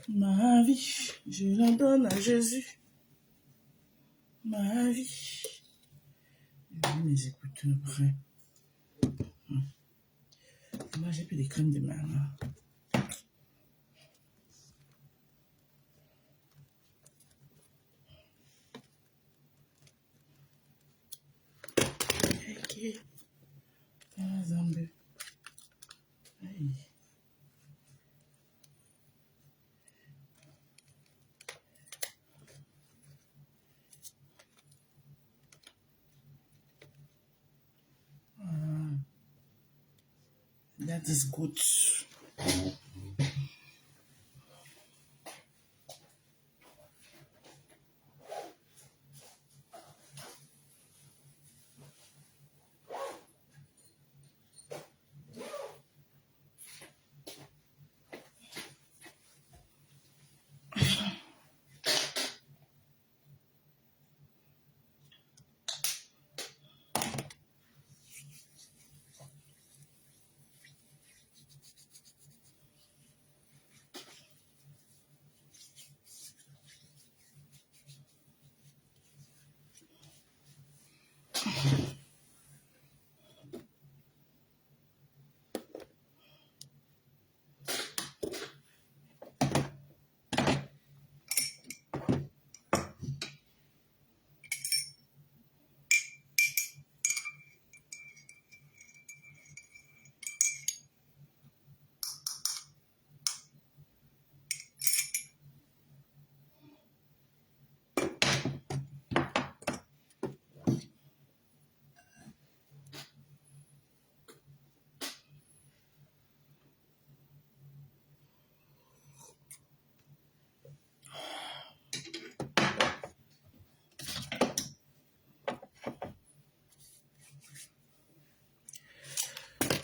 Ma vie, je la donne à Jésus. Ma vie. J'ai mis mes écouteurs après. Moi, j'ai plus des crèmes de main. Ok. Ah, Zambé. Aïe. That is good.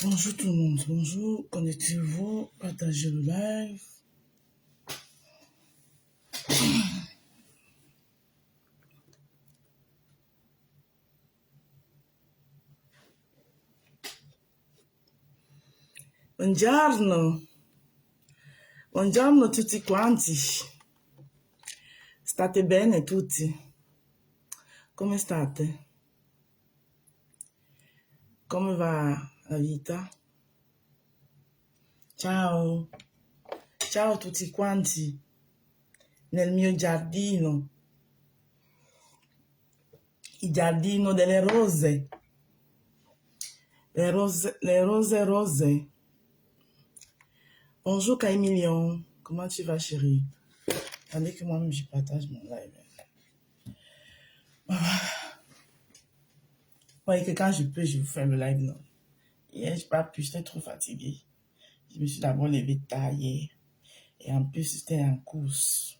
Bonjour tout le monde, bonjour, connectez-vous, partagez le live. Buongiorno, buongiorno tutti quanti. State bene tutti? Come state? Come va la vita? Ciao, ciao tutti quanti nel mio giardino, il giardino delle rose, le rose. Bonjour Camillion, comment tu vas chérie? Attendez que moi-même je partage mon live. Ouais, que quand je peux, je vous fais le live, non. Hier, je n'ai pas pu, j'étais trop fatiguée. Je me suis d'abord levée tard hier. Et en plus, c'était en course.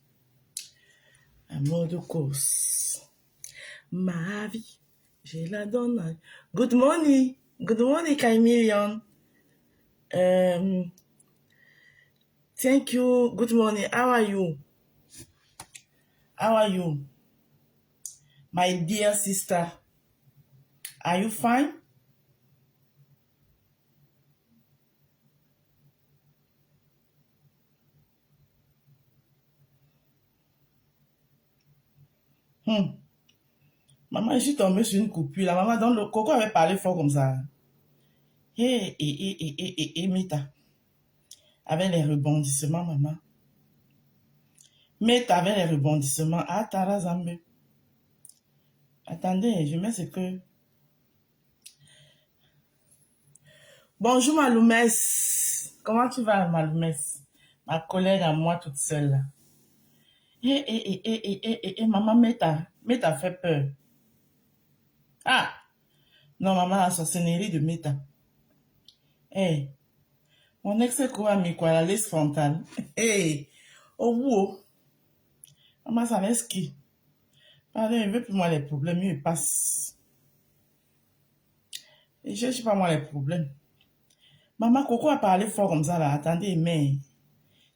Un mode course. Ma vie, je la donne à... Good morning, Camillion. Thank you, good morning, how are you? How are you? My dear sister, are you fine? Maman, je suis tombée sur une coupure. La maman, donc le coco avait parlé fort comme ça. Et Meta. Avec les rebondissements, maman. Meta avec les rebondissements. Ah, Tara Zambé. Attendez, je mets ce que... Bonjour Maloumès. Comment tu vas Maloumès? Ma collègue à moi toute seule là. Maman, Meta fait peur. Ah! Non, maman, la sorcellerie de Meta. Mon ex est quoi, mais quoi, la laisse frontale. Oh, wow. Maman, ça laisse qui? Pardon, il veut plus moi les problèmes, il passe. Il cherche pas moi les problèmes. Maman, Coco a parlé fort comme ça là. Attendez, mais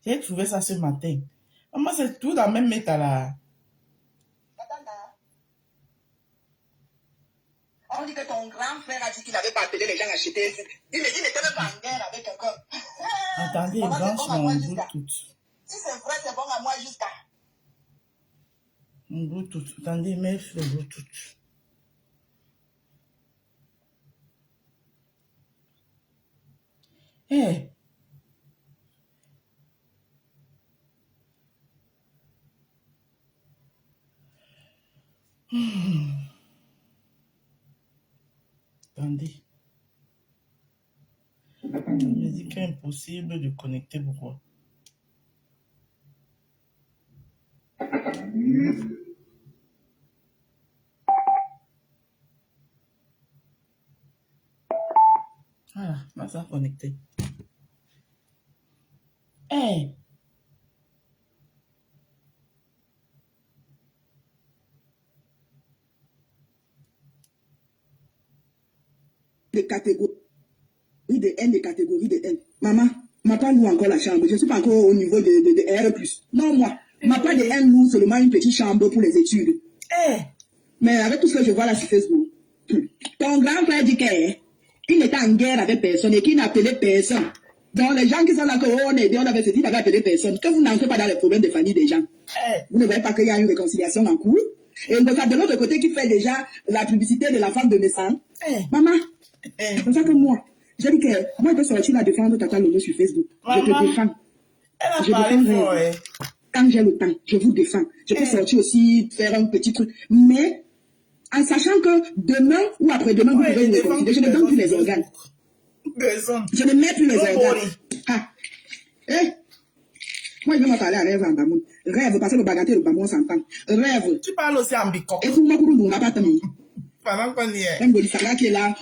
j'ai trouvé ça ce matin. Maman, c'est tout dans le même état là. On dit que ton grand frère a dit qu'il n'avait pas appelé les gens à acheter. Il n'était même pas en guerre avec quelqu'un. Attendez, branche mon Bluetooth. Si c'est vrai, c'est bon à moi jusqu'à. Mon Bluetooth. Attendez, mais le Bluetooth. Eh. Attendez. Je me dis qu'il est impossible de connecter. Pourquoi? Voilà, là, ça a connecté. Eh. De catégorie de N, de catégorie de N. Maman, ma part loue encore la chambre. Je ne suis pas encore au niveau de R+. Non, moi, ma part de N loue seulement une petite chambre pour les études. Eh. Mais avec tout ce que je vois là sur Facebook, ton grand frère dit qu'il n'était en guerre avec personne et qu'il n'appelait personne. Donc les gens qui sont là, on est bien, on avait dit qu'il n'avait appelé personne. Que vous n'entrez pas dans les problèmes de famille des gens. Vous ne voyez pas qu'il y a une réconciliation en cours. Et de l'autre côté qui fait déjà la publicité de la femme de médecin. Maman, c'est comme ça que moi, j'ai dit que moi je peux sortir la défendre Tata Lolo sur Facebook. Maman, je te défends. Elle a Je parlé défends fort, rien. Quand j'ai le temps, je vous défends. Je peux sortir aussi, faire un petit truc. Mais en sachant que demain ou après-demain, vous pouvez vous réconcilier. Je ne donne plus les organes. Je ne mets plus les organes. Ah. Eh. Moi, je vais me parler à rêve en Bamoun. Rêve, parce que le bagatelle, le Bamoun s'entend. Rêve. Tu parles aussi en bicoque. Et pour moi, on va pas t'amener. Pendant qu'on y est. Même Bolisanga qui est là,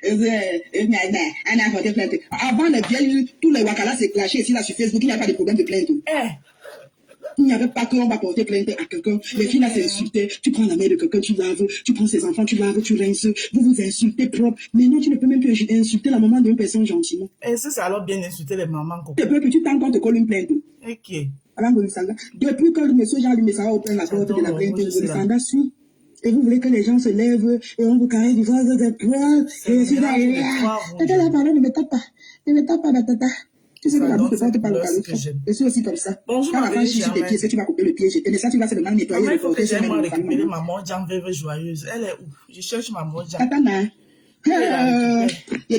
elle a apporté plainte. Avant les vieilles, tous les wakalas s'est clashé ici là sur Facebook, il n'y a pas de problème de plainte. Il n'y avait pas qu'on va porter plainte à quelqu'un. Les filles là s'insultaient. Tu prends la main de quelqu'un, tu laves. Tu prends ses enfants, tu laves, tu rinces. Vous vous insultez propre. Mais non, tu ne peux même plus insulter la maman d'une personne gentiment. Est-ce que c'est alors bien insulter les mamans? Tu peux que tu t'entends te coller une plainte. Ok. Alain Bolisanga. Depuis que le monsieur Jean-Louis Messara ouvre la porte de la plainte, Bolisanga suit. Et vous voulez que les gens se lèvent et on vous carré du voile de poil. Et je suis là. Tata, la parole, ne me tape pas. Ne me tape pas, ma tata. Tu sais que la bouche ne porte pas le calot. Je suis aussi comme ça. Bonjour, quand la femme chie sur tes pieds, c'est tu vas couper le pied, jeter. Mais ça, tu vas seulement nettoyer maman, le il faut que porter. j'aille moi récupérer maman Jean-Veuve joyeuse. Elle est où? Je cherche maman Jean. Tata, non. Il a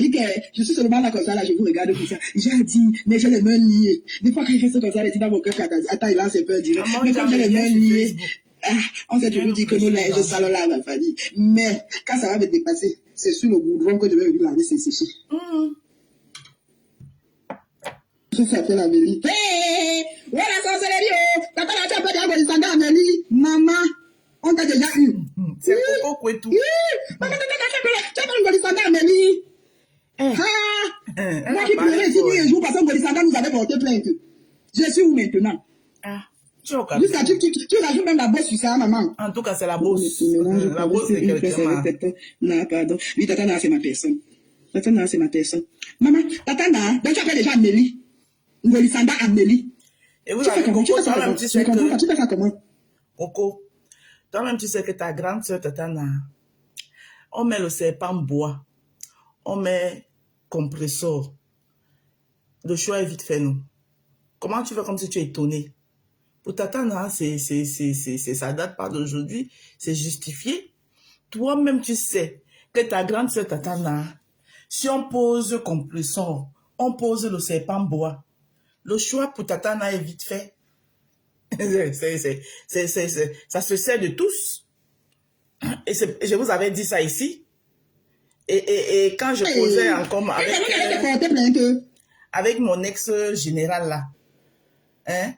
dit que je suis seulement là comme ça, là, je vous regarde comme ça. J'ai dit, mais j'ai les mains liées. Des fois, quand il fait ça comme ça, il dit dans mon cœur, attends, il a ses peurs direct. Mais comme j'ai les mains liées, on s'est toujours dit que nos linges salons là, ma famille. Mais quand ça va me dépasser, c'est sur le goudron que je vais venir laver, c'est séché. Je s'appelle Amélie. Hé! Voilà, sorcellerie! T'as pas la tête de la Bolisanga, Amélie! Maman! On t'a déjà eu. C'est Coco Kouetou. Maman, tu as pas une Bolisanga, Amélie! Moi qui pleurais ici tous les jours parce que Bolisanga nous avait porté plainte. Je suis où maintenant? Tu rajoutes même la bosse sur ça, maman. En tout cas, c'est la bosse. La bosse, c'est quelqu'un. Non, pardon. Oui, Tatana, c'est ma personne. Tatana, c'est ma personne. Maman, Tatana, donc tu appelles déjà Amélie. Bolisanga Amélie. Et vous avez Coco, toi-même, tu sais que... Tu fais ça comment? Coco, toi-même, tu sais que ta grande soeur Tatana, on met le serpent bois, on met compresseur. Le choix est vite fait, non? Comment tu fais comme si tu es étonné? Pour Tatana, ça date pas d'aujourd'hui, c'est justifié. Toi-même, tu sais que ta grande soeur Tatana, si on pose compresseur, on pose le serpent bois. Le choix pour Tatana est vite fait. Ça se sert de tous. Et je vous avais dit ça ici. Et quand je posais encore avec mon ex-général là, hein,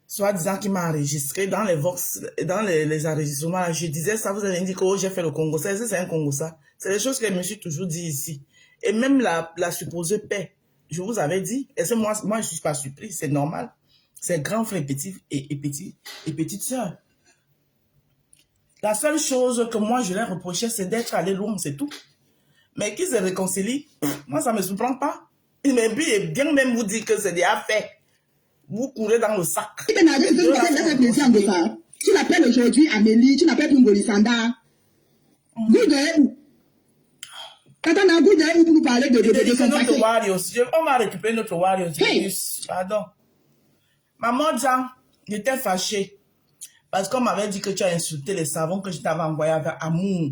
soi-disant qu'il m'a enregistré dans les vox, dans les enregistrements, là, je disais ça, vous avez dit que j'ai fait le Congo, ça, c'est un Congo ça. C'est des choses que je me suis toujours dit ici. Et même la supposée paix, je vous avais dit, et c'est moi je suis pas surpris, c'est normal. C'est grand frère et petite sœur. La seule chose que moi je leur reprochais, c'est d'être allé loin, c'est tout. Mais qu'ils se réconcilient, moi ça me surprend pas. Mais puis, bien même vous dire que c'est déjà fait. Vous courez dans le sac. Tu l'appelles aujourd'hui Amélie, tu l'appelles Bolisanga. Vous de où? Tata n'a goût de où pour nous parler de son passé. On va récupérer notre Warriors. Pardon. Maman Jean, j'étais fâchée. Parce qu'on m'avait dit que tu as insulté les savons que je t'avais envoyés avec amour.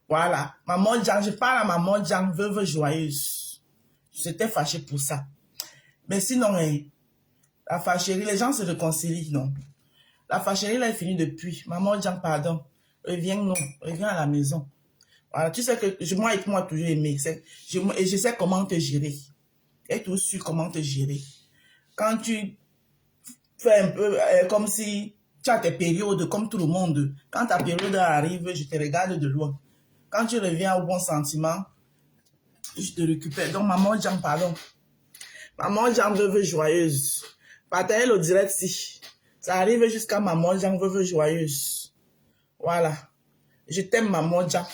Voilà. Maman Jean, je parle à Maman Jean, veuve joyeuse. J'étais fâchée pour ça. Mais sinon, la fâcherie, les gens se réconcilient, non. La fâcherie, elle est finie depuis. Maman Jean, pardon. Reviens, non. Reviens à la maison. Voilà. Tu sais que moi et moi, toujours aimé. Et je sais comment te gérer. Et tout su comment te gérer. Quand tu fais un peu comme si tu as tes périodes comme tout le monde. Quand ta période arrive, je te regarde de loin. Quand tu reviens au bon sentiment, je te récupère. Donc, maman Jean, pardon. Maman Jean, veuve joyeuse. Partagez le direct si. Ça arrive jusqu'à maman Jean, veuve joyeuse. Voilà. Je t'aime, maman Jean.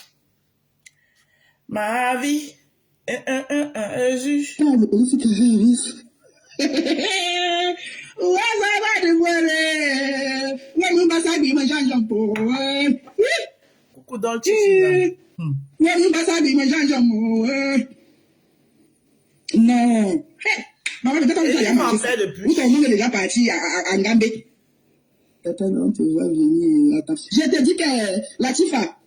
Ma vie est juge. Coucou Dolce. Non. Maman, peut-être que tu m'en fais depuis. Ou ton nom est déjà parti à Ngambé. Tata, non, tu vas venir. Je te dis que Latifa.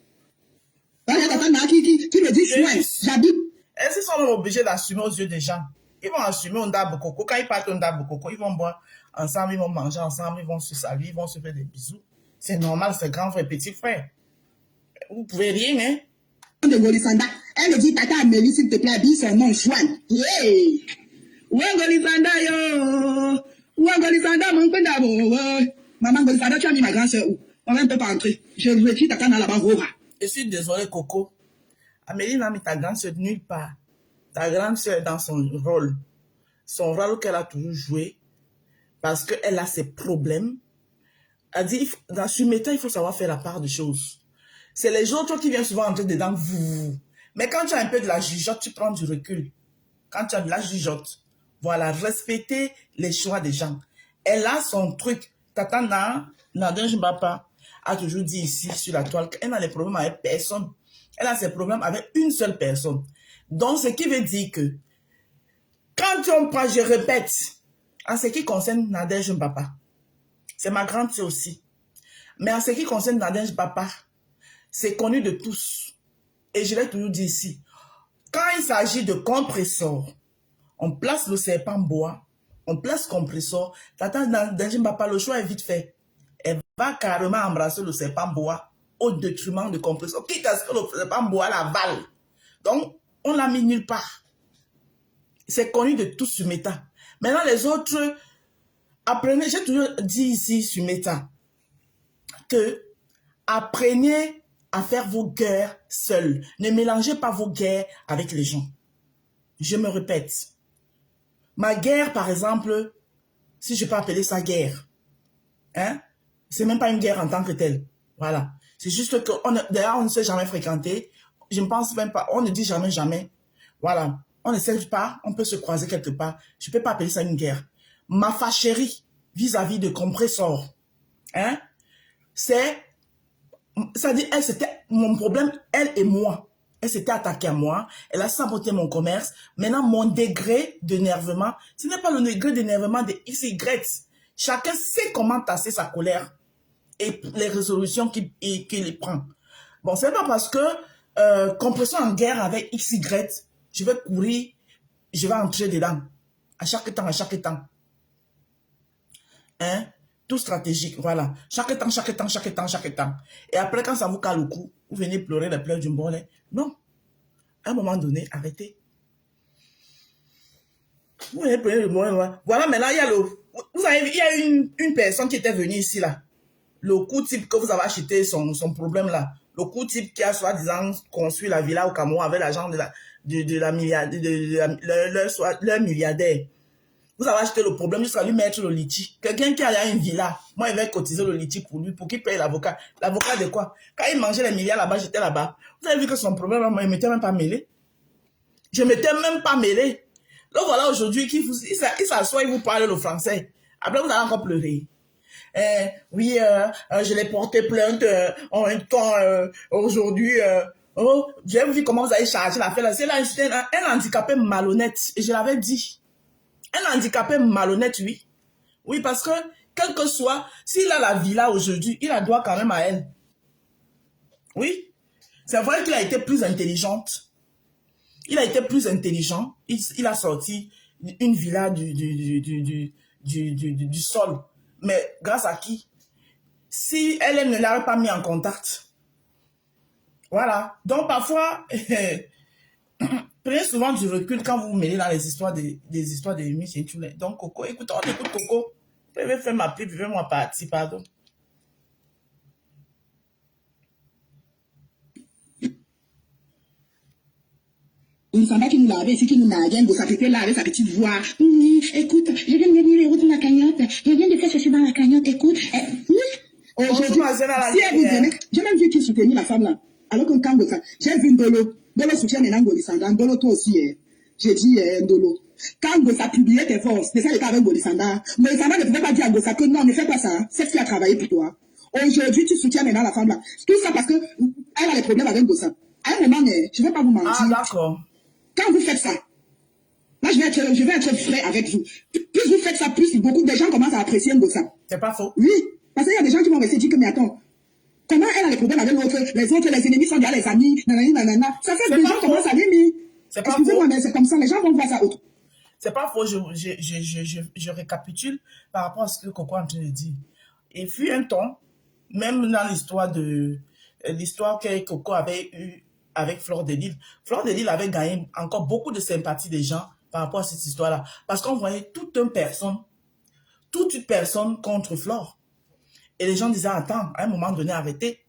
Voilà, tata, qui me dit chouette, j'habite. Est-ce qu'ils sont obligés d'assumer aux yeux des gens? Ils vont assumer un dab coco. Quand ils partent un dab coco, ils vont boire ensemble, ils vont manger ensemble, ils vont se saluer, ils vont se faire des bisous. C'est normal, c'est grand frère, petit frère. Vous pouvez rien, hein? De Golisanda. Elle me dit, tata Amélie, s'il te plaît, habille son nom, Chouane. Yeah! Ouais, Golisanda, yo! Ouais, Golisanda, mon peu d'abord. Maman Golisanda, tu as mis ma grand-sœur où? On ne peut pas entrer. Je retire tata dans la barre. Je suis désolé, Coco. Amélie n'a mis ta grande-sœur nulle part. Ta grande-sœur est dans son rôle qu'elle a toujours joué, parce qu'elle a ses problèmes. Elle dit, dans ce métier, il faut savoir faire la part des choses. C'est les autres qui viennent souvent entrer dedans, vous. Mais quand tu as un peu de la jugeote, tu prends du recul. Quand tu as de la jugeote, voilà, respecter les choix des gens. Elle a son truc. Tata Nadège Mbapa a toujours dit ici, sur la toile, qu'elle n'a les problèmes avec personne. Elle a ses problèmes avec une seule personne. Donc, ce qui veut dire que, quand on prend, je répète, en ce qui concerne Nadège Mbapa, c'est ma grande sœur aussi. Mais en ce qui concerne Nadège Mbapa, c'est connu de tous. Et je l'ai toujours dit ici. Quand il s'agit de compresseur, on place le serpent bois, on place compresseur. Tata Nadège Mbapa, le choix est vite fait. Elle va carrément embrasser le serpent bois au détriment de compresseur. Quitte à ce que le serpent bois l'avale. Donc, on l'a mis nulle part. C'est connu de tous sur Meta. Maintenant, les autres, apprenez, j'ai toujours dit ici sur Meta, que apprenez à faire vos guerres seuls. Ne mélangez pas vos guerres avec les gens. Je me répète. Ma guerre, par exemple, si je peux appeler ça guerre, hein, c'est même pas une guerre en tant que telle. Voilà. C'est juste que, d'ailleurs, on ne s'est jamais fréquenté. Je ne pense même pas, on ne dit jamais, jamais. Voilà. On ne sait pas, on peut se croiser quelque part. Je ne peux pas appeler ça une guerre. Ma fâcherie vis-à-vis de compresseur, hein, ça dit, elle, c'était mon problème, elle et moi. Elle s'était attaquée à moi, elle a saboté mon commerce. Maintenant, mon degré d'énervement, ce n'est pas le degré d'énervement de XY. Chacun sait comment tasser sa colère et les résolutions qu'il prend. Bon, c'est pas parce que compresseur en guerre avec XY, je vais courir, je vais entrer dedans. À chaque temps, à chaque temps. Hein? Tout stratégique, voilà. Chaque temps, chaque temps, chaque temps, chaque temps. Et après, quand ça vous cale le cou, vous venez pleurer les pleurs du bon lait. Non. À un moment donné, arrêtez. Vous venez pleurer le bon lait. Voilà, maintenant, il y a vous savez, il y a une personne qui était venue ici, là. Le coup type que vous avez acheté, son problème, là. Le coup type qui a, soi-disant, construit la villa au Cameroun avec l'argent leur milliardaire. Vous avez acheté le problème jusqu'à lui mettre le litchi. Quelqu'un qui a une villa, moi, il va cotiser le litchi pour lui, pour qu'il paye l'avocat. L'avocat de quoi? Quand il mangeait les milliards là-bas, j'étais là-bas. Vous avez vu que son problème, moi, il ne m'était même pas mêlé. Je ne m'étais même pas mêlé. Donc voilà, aujourd'hui, il s'assoit, il vous parle le français. Après, vous allez encore pleurer. Oui, je l'ai porté plainte en un temps aujourd'hui. Oh, j'ai vu comment vous avez chargé l'affaire là. C'est là un handicapé malhonnête. Et je l'avais dit. Un handicapé malhonnête, oui. Oui, parce que, quel que soit, s'il a la villa aujourd'hui, il la doit quand même à elle. Oui. C'est vrai qu'il a été plus intelligente. Il a été plus intelligent. Il a sorti une villa du sol. Mais grâce à qui? Si elle ne l'avait pas mis en contact. Voilà. Donc parfois, prenez souvent du recul quand vous vous mêlez dans les histoires des histoires de Miss Intoulet. Donc Coco, écoute, on écoute Coco. Je vais faire ma pub, je vais moi partir, pardon. Une femme qui nous lavait ici, qui nous naguait, vous s'apprêtait là avec sa petite voix. Oui, écoute, je viens de venir les routes dans la cagnotte. Je viens de faire ceci dans la cagnotte, écoute. Oui. Aujourd'hui, si elle vous donnait, j'ai même vu qu'il soutenait la femme là. Alors que quand ça, j'ai vu Ndolo. Ndolo soutient maintenant Golisanda. Ndolo toi aussi, j'ai dit Ndolo. Quand Gosa publiait tes forces, c'est ça le cas avec Golisanda. Golisanda ne pouvait pas dire à Gosa que non, ne fais pas ça. Cette fille a travaillé pour toi. Aujourd'hui, tu soutiens maintenant la femme là. Tout ça parce que elle a des problèmes avec Gosa. À un moment, je ne vais pas vous mentir. Ah, d'accord. Quand vous faites ça, là, je vais être frais avec vous. Plus vous faites ça, plus beaucoup de gens commencent à apprécier Ngosa. C'est pas faux. Oui, parce qu'il y a des gens qui vont rester dire que, mais attends, comment elle a les problèmes avec l'autre, les ennemis sont déjà les amis, nanana. Ça fait que les gens commencent à l'aimer. Excusez-moi, mais c'est comme ça, les gens vont voir ça autre. C'est pas faux, je récapitule par rapport à ce que Coco est en train de dire. Et fut un temps, même dans l'histoire que Coco avait eue avec Fleur de Lille. Fleur de Lille avait gagné encore beaucoup de sympathie des gens par rapport à cette histoire-là. Parce qu'on voyait toute une personne contre Fleur. Et les gens disaient, attends, à un moment donné, arrêtez.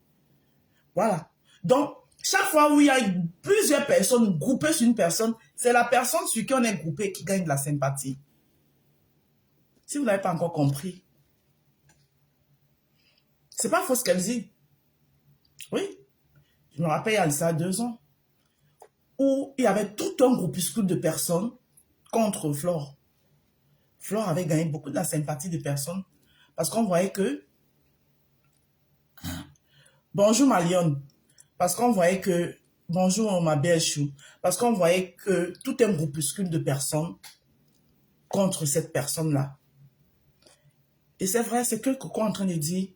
Voilà. Donc, chaque fois où il y a plusieurs personnes groupées sur une personne, c'est la personne sur qui on est groupé qui gagne de la sympathie. Si vous n'avez pas encore compris, c'est pas faux ce qu'elle dit. Oui. Je me rappelle, il y a ça 2 ans, où il y avait tout un groupuscule de personnes contre Flore. Flore avait gagné beaucoup de la sympathie de personnes parce qu'on voyait que... Bonjour ma lionne. Parce qu'on voyait que... Bonjour ma belle chou. Parce qu'on voyait que tout un groupuscule de personnes contre cette personne-là. Et c'est vrai, c'est que Coco est en train de dire.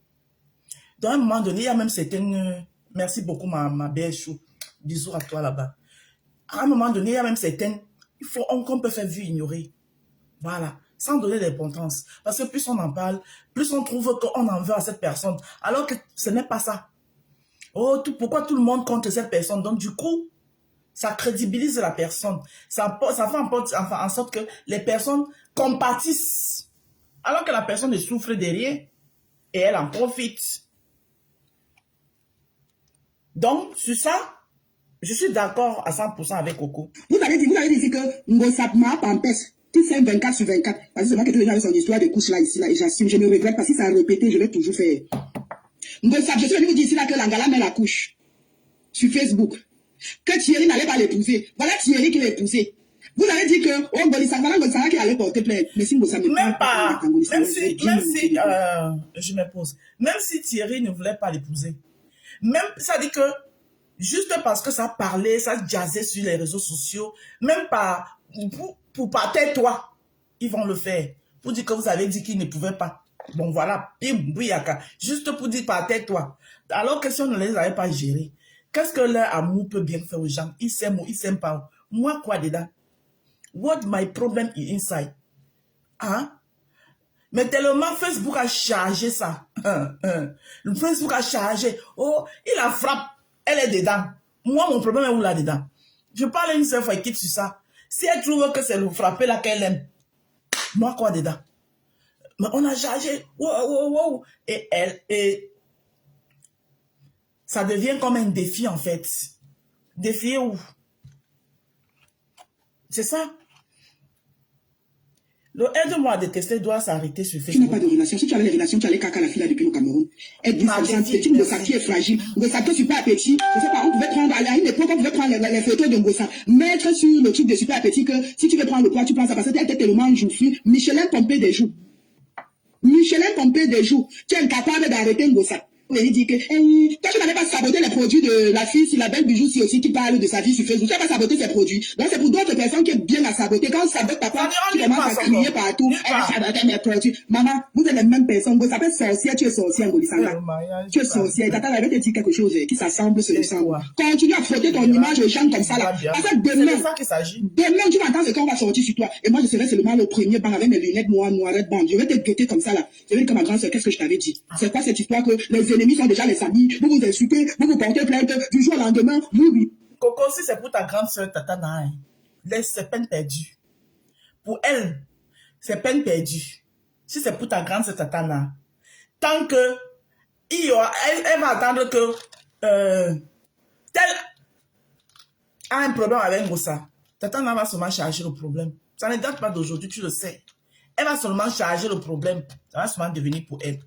Dans un moment donné, il y a même certaines... Merci beaucoup, ma belle chou. Bisous à toi là-bas. À un moment donné, il y a même certaines... qu'on peut faire vu ignorer. Voilà. Sans donner d'importance. Parce que plus on en parle, plus on trouve qu'on en veut à cette personne. Alors que ce n'est pas ça. Oh, pourquoi tout le monde contre cette personne? Donc du coup, ça crédibilise la personne. Ça fait en sorte que les personnes compatissent. Alors que la personne ne souffre de rien. Et elle en profite. Donc, sur ça, je suis d'accord à 100% avec Coco. Vous avez dit que Ngosa m'a pampès. Tu fais 24 sur 24. Parce que c'est moi qui ai déjà son histoire de couche là, ici, là. Et j'assume, je me regrette parce que ça a répété, je l'ai toujours fait. Ngosa, je suis venu vous dire ici là que Langala met la couche. Sur Facebook. Que Thierry n'allait pas l'épouser. Voilà Thierry qui l'a épousé. Vous avez dit que, oh, Ngosa qui allait porter plainte. Mais si Ngosa même pas. Même si, je me pose. Même si Thierry ne voulait pas l'épouser. Même, ça dit que, juste parce que ça parlait, ça jazzait sur les réseaux sociaux, même pas, pour partir toi, ils vont le faire. Pour dire que vous avez dit qu'ils ne pouvaient pas. Bon, voilà, juste pour dire partir toi. Alors que si on ne les avait pas gérés, qu'est-ce que leur amour peut bien faire aux gens? Ils s'aiment ou ils s'aiment pas? Moi, quoi dedans? What my problem is inside? Hein? Mais tellement Facebook a chargé ça. Le Facebook a chargé. Oh, il la frappe. Elle est dedans. Moi, mon problème est où là-dedans? Je parle une seule fois, quitte sur ça. Si elle trouve que c'est le frapper là qu'elle aime, moi, quoi dedans? Mais on a chargé. Wow. Et ça devient comme un défi, en fait. Défi où? C'est ça. Le aide-moi à détester doit s'arrêter sur Facebook. Tu n'as pas de relation. Si tu avais les relations, tu allais caca la fille là depuis le Cameroun. Elle dit ça, c'est une Ngosa qui est fragile. Ngosa qui est super petit. Je sais pas, on pouvait prendre, à une époque, on pouvait prendre les photos de Ngosa. Mettre sur le truc de super petit que si tu veux prendre le poids, tu prends ça parce qu'elle était tellement joufflue. Michelin pompé des joues. Michelin pompé des joues. Tu es incapable d'arrêter Ngosa. Vous allez dire que, toi, tu n'avais pas saboté les produits de la fille, si la belle bijou si aussi qui parle de sa vie sur Facebook. Tu vas pas saboter ses produits. Donc c'est pour d'autres personnes qui aiment bien la saboter. Quand on sabote papa, tu commences à crier partout. Elle a saboté mes produits. Maman, vous êtes les mêmes personnes. Vous s'appelle sorcière, tu es sorcière, Ngolisanga. Tu es sorcière. Tata, elle va te dire quelque chose qui s'assemble, se ressemble. Continue à frotter ton image aux gens comme ça là. Parce que demain, tu vas entendre ce qu'on va sortir sur toi. Et moi, je serai seulement le premier banc avec mes lunettes noires, bande. Je vais te guetter comme ça là. Je vais dire que ma grande soeur, qu'est-ce que je t'avais dit? C'est quoi cette histoire que les ennemis sont déjà les amis? Vous vous insultez, vous vous portez plainte du jour au lendemain. Oui. Coco, si c'est pour ta grande soeur Tatana, laisse, c'est peine perdue. Pour elle, c'est peine perdue. Si c'est pour ta grande soeur Tatana, tant que elle va attendre que tel a un problème avec Ngossa, Tatana va seulement charger le problème. Ça ne date pas d'aujourd'hui, tu le sais. Elle va seulement charger le problème. Ça va seulement devenir pour elle.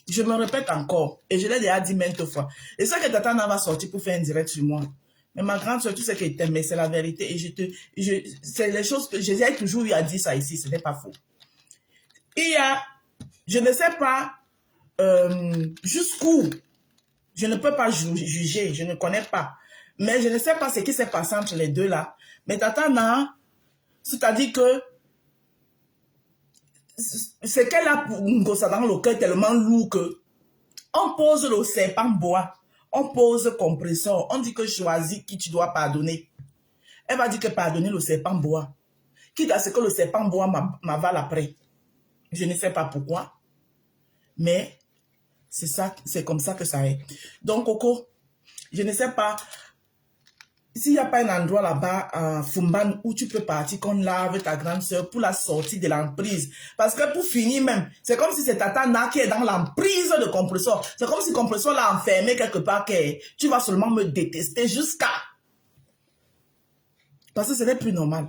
Je me répète encore, et je l'ai déjà dit maintes fois. Et ça que Tatana va sortir pour faire un direct sur moi. Mais ma grande soeur, tu sais qu'elle t'aime, mais c'est la vérité. Et c'est les choses que j'ai toujours eu à dire ça ici, ce n'est pas faux. Je ne sais pas jusqu'où, je ne peux pas juger, je ne connais pas. Mais je ne sais pas ce qui s'est passé entre les deux là. Mais Tatana, c'est-à-dire que c'est qu'elle a pour Ngossa dans le cœur tellement lourd que on pose le serpent bois, on pose compresseur, on dit que choisis qui tu dois pardonner. Elle va dire que pardonner le serpent bois. Quitte à ce que le serpent bois m'avale après. Je ne sais pas pourquoi. Mais c'est ça, c'est comme ça que ça est. Donc Coco, je ne sais pas s'il n'y a pas un endroit là-bas à Fumban où tu peux partir qu'on lave ta grande soeur pour la sortie de l'emprise. Parce que pour finir même, c'est comme si c'est Tatana qui est dans l'emprise de compresseur. C'est comme si compresseur l'a enfermé quelque part que tu vas seulement me détester jusqu'à... Parce que ce n'est plus normal.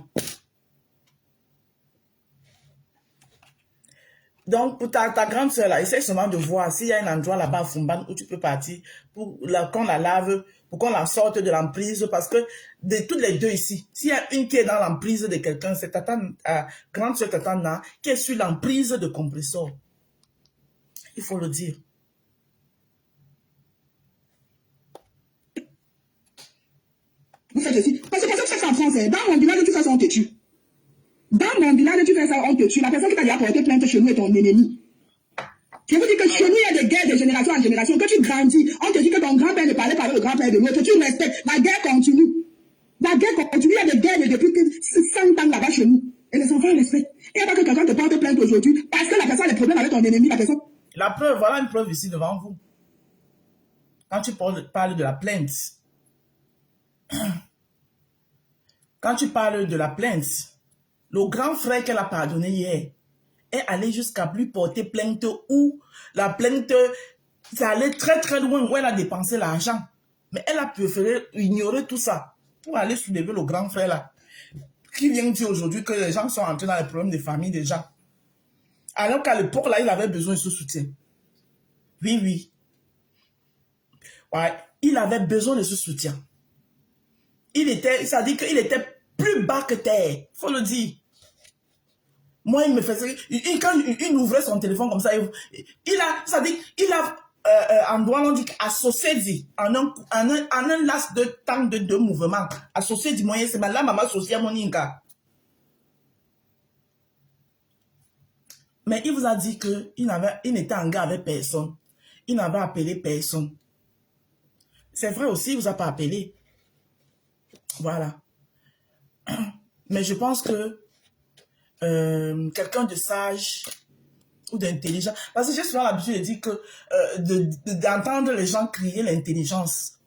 Donc, pour ta grande soeur là, essaie seulement de voir s'il y a un endroit là-bas à Fumban où tu peux partir pour qu'on la lave, pour qu'on la sorte de l'emprise. Parce que de toutes les deux ici, s'il y a une qui est dans l'emprise de quelqu'un, c'est ta grande soeur Tatana qui est sur l'emprise de compresseur. Il faut le dire. Vous faites ceci. Parce que ça c'est en France. Dans mon village, tu fais ça, on te tue. Dans mon village, tu fais ça, on te tue. La personne qui t'a déjà porté plainte chez nous est ton ennemi. Je vous dis que chez nous, il y a des guerres de génération en génération. Que tu grandis, on te dit que ton grand-père ne parlait pas avec le grand-père de l'autre. Tu respectes. La guerre continue. La guerre continue. Il y a des guerres depuis 100 ans là-bas chez nous. Et les enfants respectent. Et pas que quelqu'un te porte plainte aujourd'hui parce que la personne a des problèmes avec ton ennemi. La personne. La preuve, voilà une preuve ici devant vous. Quand tu parles de la plainte, le grand frère qu'elle a pardonné hier est allé jusqu'à lui porter plainte où la plainte, ça allait très très loin où elle a dépensé l'argent. Mais elle a préféré ignorer tout ça pour aller soulever le grand frère là. Qui vient dire aujourd'hui que les gens sont entrés dans les problèmes de famille déjà. Alors qu'à l'époque là, il avait besoin de ce soutien. Oui, oui. Ouais, il avait besoin de ce soutien. Ça dit qu'il était plus bas que terre. Faut le dire. Moi, il me faisait... Quand il ouvrait son téléphone comme ça, il a, en droit, on dit associé dit, en un laps de temps de deux mouvements, associé dit moyen, c'est là, maman associé à mon inga. Mais il vous a dit qu'il n'était en gars avec personne. Il n'avait appelé personne. C'est vrai aussi, il ne vous a pas appelé. Voilà. Mais je pense que quelqu'un de sage ou d'intelligent, parce que j'ai souvent l'habitude de dire que d'entendre les gens crier l'intelligence,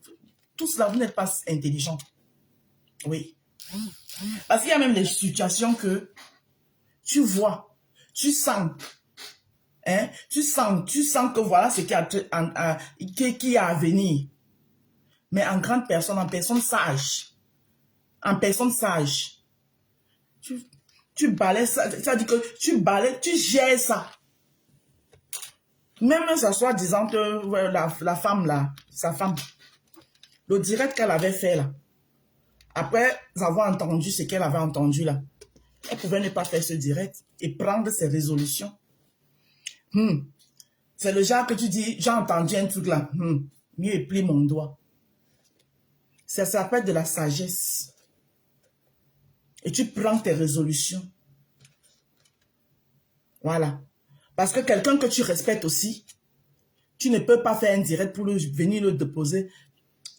tout cela, vous n'êtes pas intelligent. Oui. Parce qu'il y a même des situations que tu vois, tu sens, hein, tu sens que voilà ce qui est à venir. Mais en grande personne, en personne sage, tu balais ça, ça dit que tu balais, tu gères ça. Même ça soit disant que la femme là, sa femme, le direct qu'elle avait fait là, après avoir entendu ce qu'elle avait entendu là, elle pouvait ne pas faire ce direct et prendre ses résolutions. C'est le genre que tu dis, j'ai entendu un truc là, mieux plie mon doigt. Ça s'appelle de la sagesse. Et tu prends tes résolutions. Voilà. Parce que quelqu'un que tu respectes aussi, tu ne peux pas faire un direct pour venir le déposer.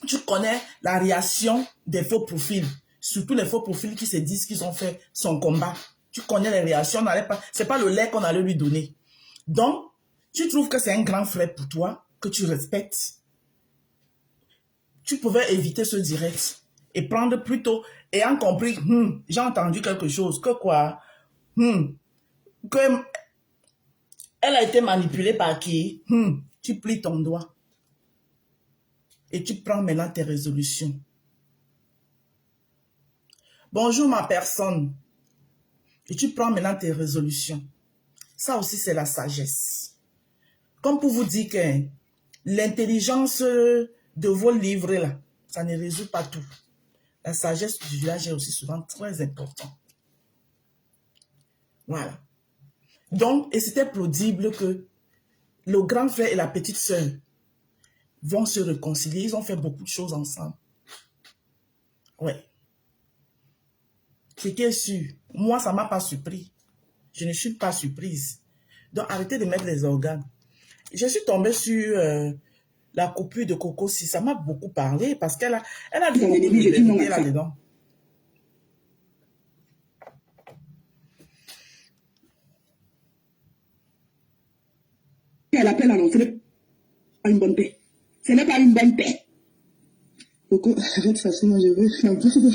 Tu connais la réaction des faux profils. Surtout les faux profils qui se disent qu'ils ont fait son combat. Tu connais les réactions. Ce n'est pas le lait qu'on allait lui donner. Donc, tu trouves que c'est un grand frère pour toi, que tu respectes. Tu pouvais éviter ce direct et prendre plutôt, ayant compris, j'ai entendu quelque chose, que quoi, que elle a été manipulée par qui, tu plies ton doigt et tu prends maintenant tes résolutions. Bonjour ma personne, et tu prends maintenant tes résolutions. Ça aussi c'est la sagesse. Comme pour vous dire que l'intelligence de vos livres là, ça ne résout pas tout. La sagesse du village est aussi souvent très importante. Voilà. Donc, et c'était plausible que le grand frère et la petite sœur vont se réconcilier. Ils ont fait beaucoup de choses ensemble. Ouais. Ce qui est sûr, moi, ça ne m'a pas surpris. Je ne suis pas surprise. Donc, arrêtez de mettre les organes. Je suis tombée sur la coupure de Coco Si. Ça m'a beaucoup parlé parce qu'elle a dit beaucoup de vérité là-dedans. Elle appelle à non, ce n'est pas une bonne paix. Ce n'est pas une bonne paix. Coco, arrête ça, sinon je veux un peu de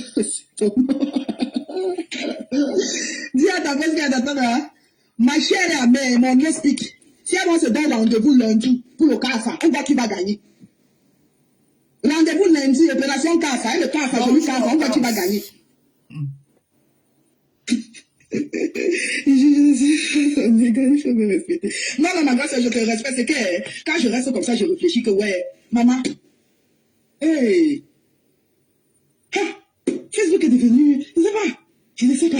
dis à ta voisine d'attendre, hein? Ma chère mère, mon Dieu speak. Si elle se donne rendez-vous lundi pour le CAFA, on voit qui va gagner. Rendez-vous lundi, opération CAFA, et le CAFA, je lui CAFA, on voit qui va gagner. Il faut me respecter. Non, ma grâce, je te respecte. C'est que quand je reste comme ça, je réfléchis que ouais, maman, hey, Facebook est devenu, je ne sais pas.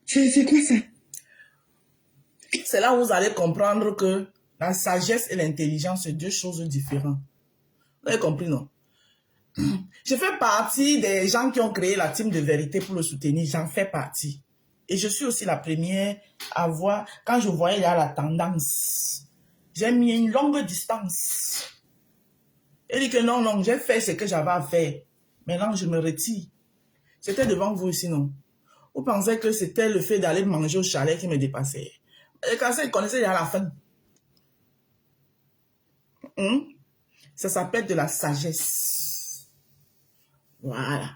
C'est quoi ça? C'est là où vous allez comprendre que la sagesse et l'intelligence, c'est deux choses différentes. Vous avez compris, non? Je fais partie des gens qui ont créé la team de vérité pour le soutenir. J'en fais partie. Et je suis aussi la première à voir, quand je voyais il y a la tendance, j'ai mis une longue distance. Et dit que non, j'ai fait ce que j'avais à faire. Maintenant, je me retire. C'était devant vous ici, non? Vous pensez que c'était le fait d'aller manger au chalet qui me dépassait? Et quand ça, ils connaissaient il y a la fin. Ça s'appelle de la sagesse. Voilà.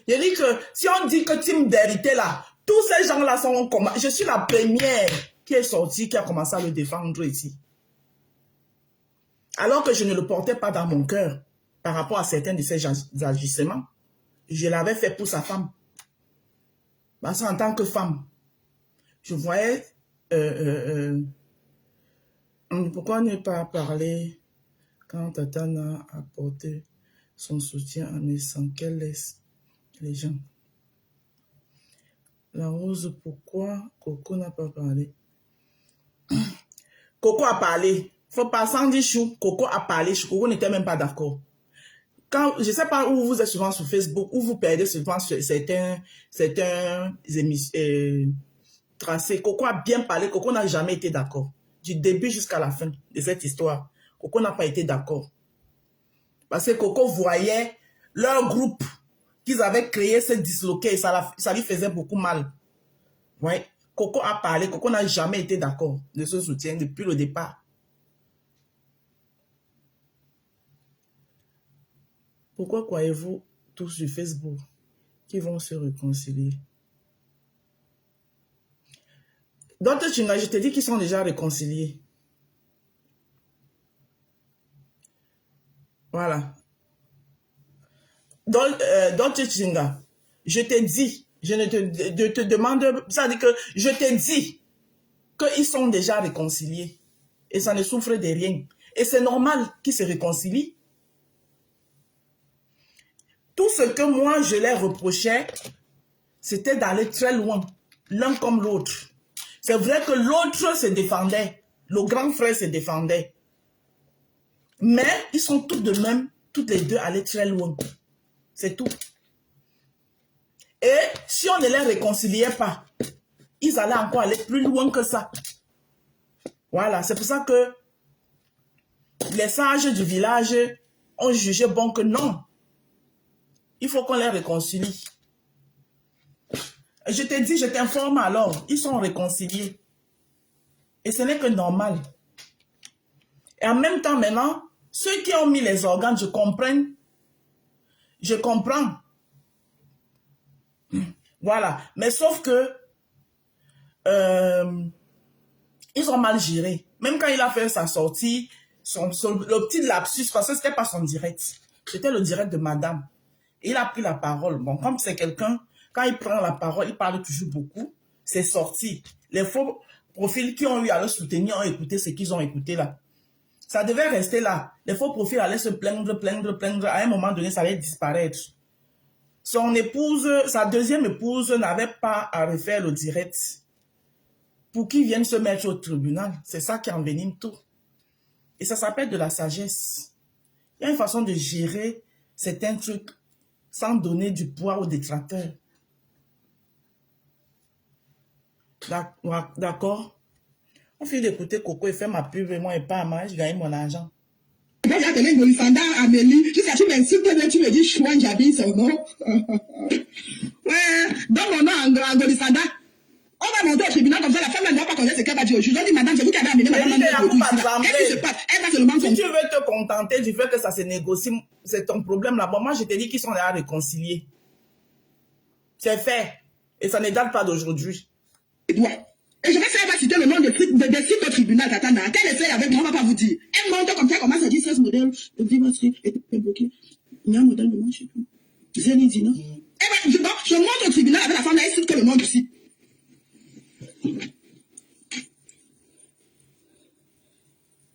Je dis que si on dit que team vérité là, tous ces gens-là sont comme... Je suis la première qui est sortie, qui a commencé à le défendre ici. Alors que je ne le portais pas dans mon cœur par rapport à certains de ses agissements. Je l'avais fait pour sa femme. Parce qu'en tant que femme, je voyais... pourquoi ne pas parler quand Tatana a apporté son soutien en laissant qu'elle laisse les gens? La rose, pourquoi Coco n'a pas parlé? Coco a parlé. Faut pas sans dire chou. Coco a parlé. Coco n'était même pas d'accord. Quand, je ne sais pas où vous êtes souvent sur Facebook, où vous perdez souvent certains tracés. Coco a bien parlé. Coco n'a jamais été d'accord. Du début jusqu'à la fin de cette histoire. Coco n'a pas été d'accord. Parce que Coco voyait leur groupe qu'ils avaient créé se disloquer. Ça lui faisait beaucoup mal. Ouais. Coco a parlé. Coco n'a jamais été d'accord de ce soutien depuis le départ. Pourquoi croyez-vous tous sur Facebook qui vont se réconcilier? D'autres Chinga, je te dis qu'ils sont déjà réconciliés. Voilà. D'autres Chinga, je te dis, je ne te demande, ça dit que je te dis qu'ils sont déjà réconciliés et ça ne souffre de rien. Et c'est normal qu'ils se réconcilient. Tout ce que moi je leur reprochais, c'était d'aller très loin, l'un comme l'autre. C'est vrai que l'autre se défendait, le grand frère se défendait. Mais ils sont tous de même toutes les deux allaient très loin. C'est tout. Et si on ne les réconciliait pas, ils allaient encore aller plus loin que ça. Voilà, c'est pour ça que les sages du village ont jugé bon que non. Il faut qu'on les réconcilie. Je te dis, je t'informe alors, ils sont réconciliés. Et ce n'est que normal. Et en même temps, maintenant, ceux qui ont mis les organes, je comprends. Je comprends. Voilà. Mais sauf que, ils ont mal géré. Même quand il a fait sa sortie, le petit lapsus, parce que ce n'était pas son direct. C'était le direct de madame. Et il a pris la parole. Bon, comme c'est quelqu'un, quand il prend la parole, il parle toujours beaucoup. C'est sorti. Les faux profils qui ont eu à le soutenir ont écouté ce qu'ils ont écouté là. Ça devait rester là. Les faux profils allaient se plaindre. À un moment donné, ça allait disparaître. Son épouse, sa deuxième épouse n'avait pas à refaire le direct pour qu'ils viennent se mettre au tribunal. C'est ça qui envenime tout. Et ça s'appelle de la sagesse. Il y a une façon de gérer certains trucs sans donner du poids aux détracteurs. D'accord? On finit d'écouter Coco et fait ma pub et moi et pas à moi, je gagne mon argent. Quand j'ai appelé Golisanda, Amélie, jusqu'à tu m'insultes, tu me dis Chouan Jabi, son nom. Ouais, dans mon nom en Golisanda. On va monter au tribunal comme ça, la femme ne doit pas connaître ce qu'elle va dire au juge. Je dis, madame, c'est vous qui avez amené madame. Qu'est-ce qui se passe? Elle va seulement si tu veux te contenter du fait que ça se négocie, c'est ton problème là. Bon, moi, je te dis qu'ils sont là à réconcilier. C'est fait. Et ça ne date pas d'aujourd'hui. Et je vais faire citer le nom de sites au tribunal, Tatana. Quelle effet avec moi, on ne va pas vous dire. Elle monte comme ça, commence à dire 16 modèles. Le divorce est bloqué. Il y a un modèle de moi, je sais plus. Zélie dit non. Je monte au tribunal avec la femme, elle cite que le nom du site.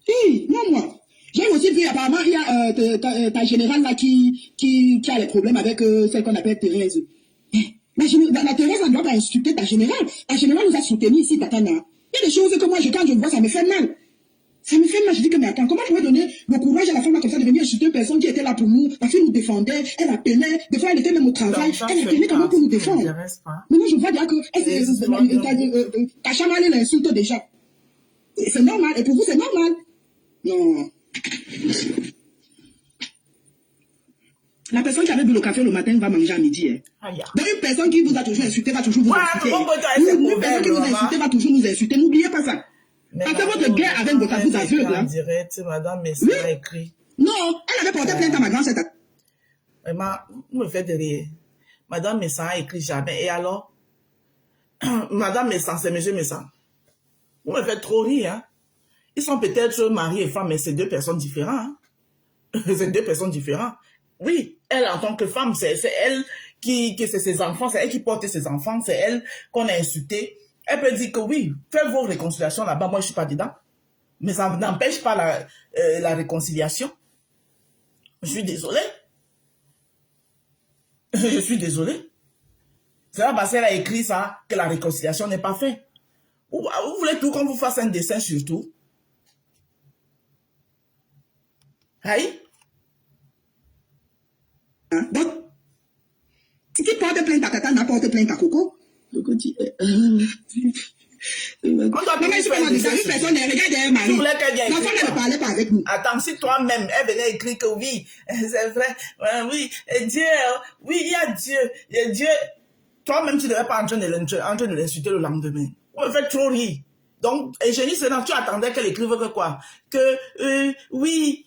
Si, non, moi. J'ai aussi vu, apparemment, il y a ta générale là qui a les problèmes avec celle qu'on appelle Thérèse. La Thérèse ne doit pas insulter ta générale. Ta générale nous a soutenus ici, Tatana. Il y a des choses que moi, quand je vois, ça me fait mal. Ça me fait mal. Je dis que, mais attends, comment je vais donner le courage à la femme là, comme ça de venir insulter une personne qui était là pour nous, parce qu'elle nous défendait, elle appelait, des fois elle était même au travail, elle appelait comment pour nous défendre. Mais moi, je vois déjà que ta chamale, elle l'insulte déjà. C'est normal. Et pour vous, c'est normal. Non. La personne qui avait bu le café le matin va manger à midi. Hein. Donc une personne qui vous a toujours insulté va toujours vous insulter. Une personne qui vous a insulté va toujours nous insulter. N'oubliez pas ça. Parce que votre guerre avec votre vous aveugle. En direct, madame Messi a écrit. Non, elle avait porté plainte à ma grand-sœur. Vraiment, vous me faites de rire. Madame Messan a écrit jamais. Et alors, Madame Messan, c'est Monsieur Messan. Vous me faites trop rire. Hein? Ils sont peut-être mari et femme, mais c'est deux personnes différentes. Hein? C'est deux personnes différentes. Oui, elle en tant que femme, c'est elle qui c'est ses enfants, c'est elle qui porte ses enfants, c'est elle qu'on a insulté. Elle peut dire que oui, faites vos réconciliations là-bas, moi je suis pas dedans. Mais ça n'empêche pas la réconciliation. Je suis désolée. Je suis désolée. C'est pas parce qu'elle a écrit ça que la réconciliation n'est pas faite. Vous voulez tout qu'on vous fasse un dessin sur tout? Aïe? Donc, si tu portes plainte à Tata, n'apporte plainte à Coco. Coco dit, on doit non, mais je peux dire, une personne, regarde un mari. L'enfant ne parlait pas avec nous. Attends, si toi-même, elle venait écrire que oui, c'est vrai, oui, Dieu, oui, il y a Dieu, Dieu. Toi-même, tu ne devais pas en train de l'insulter le lendemain. On me fait trop rire. Donc, et Génie, c'est dans tu attendais qu'elle écrive que quoi? Que, oui,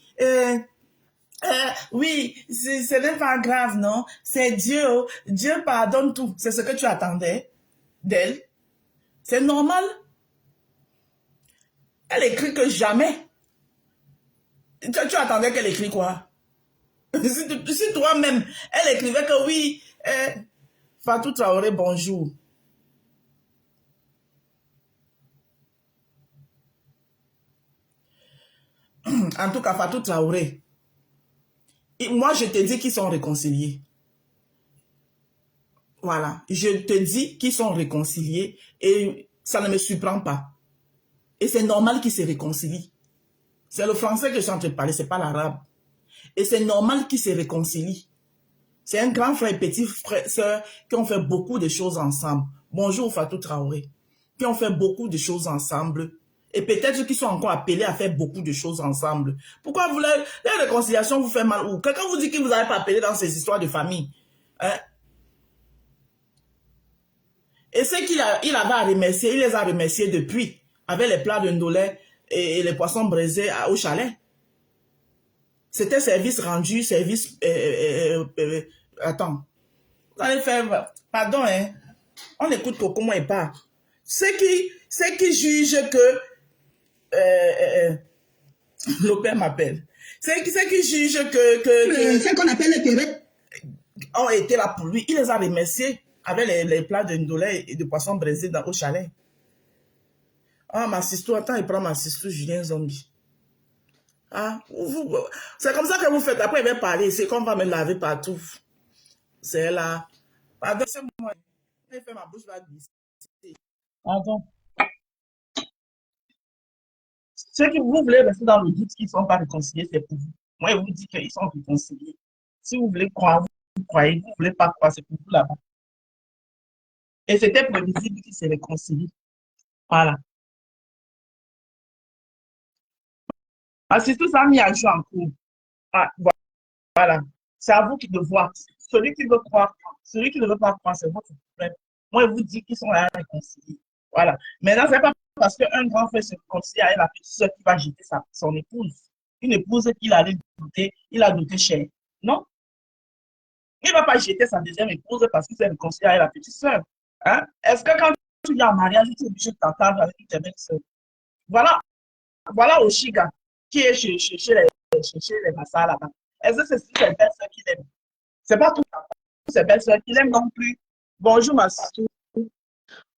oui, ce n'est pas grave, non? C'est Dieu, Dieu pardonne tout. C'est ce que tu attendais d'elle. C'est normal. Elle écrit que jamais. Tu attendais qu'elle écrit quoi? Si toi-même, elle écrivait que oui, Fatou Traoré, bonjour. En tout cas, Fatou Traoré. Et moi, je te dis qu'ils sont réconciliés. Voilà. Je te dis qu'ils sont réconciliés et ça ne me surprend pas. Et c'est normal qu'ils se réconcilient. C'est le français que je suis en train de parler, c'est pas l'arabe. Et c'est normal qu'ils se réconcilient. C'est un grand frère et petit frère, sœur qui ont fait beaucoup de choses ensemble. Bonjour Fatou Traoré. Qui ont fait beaucoup de choses ensemble. Et peut-être qu'ils sont encore appelés à faire beaucoup de choses ensemble. Pourquoi vous, la réconciliation vous fait mal ou quelqu'un vous dit que vous n'avez pas appelé dans ces histoires de famille? Hein? Et ce qu'il avait à remercier, il les a remerciés depuis, avec les plats de ndolé et les poissons braisés au chalet. C'était service rendu, service... attends. Vous allez faire... Pardon, hein. On écoute Coco, moi et pas. Ceux qui jugent que... le père m'appelle. Ceux qui jugent que ce qu'on appelle le terrain. Ont été là pour lui. Il les a remerciés avec les plats de ndolé et de poissons braisés au chalet. Ah, ma sister, attends, il prend ma sister Julien Zombie. Ah, c'est comme ça que vous faites. Après, il va parler. C'est qu'on va me laver partout. C'est là. Pardon, c'est moi. Il fait ma bouche va glisser. Pardon. Ceux qui vous voulez rester dans le doute qu'ils ne sont pas réconciliés, c'est pour vous. Moi, je vous dis qu'ils sont réconciliés. Si vous voulez croire, vous croyez. Vous ne voulez pas croire, c'est pour vous là-bas. Et c'était prévisible qu'ils se réconcilient. Voilà. Ah, c'est tout ça mis à jour en cours. Ah, voilà. C'est à vous qui de voir. Celui qui veut croire, celui qui ne veut pas croire, c'est votre problème. Moi, je vous dis qu'ils sont là réconciliés. Voilà. Maintenant, ce n'est pas parce qu'un grand frère se réconcilie avec la petite soeur qui va jeter son épouse. Une épouse qu'il allait douter, il a douté cher. Non. Il ne va pas jeter sa deuxième épouse parce qu'il s'est réconcilié avec la petite soeur. Hein? Est-ce que quand tu viens en mariage, tu es obligé de t'entendre avec tes belles soeurs? Voilà. Voilà Oshiga qui est chez les massas là-bas. Est-ce que c'est ses belles soeurs qu'il aime? C'est pas tout ses belles soeurs qu'il aime non plus. Bonjour ma sister.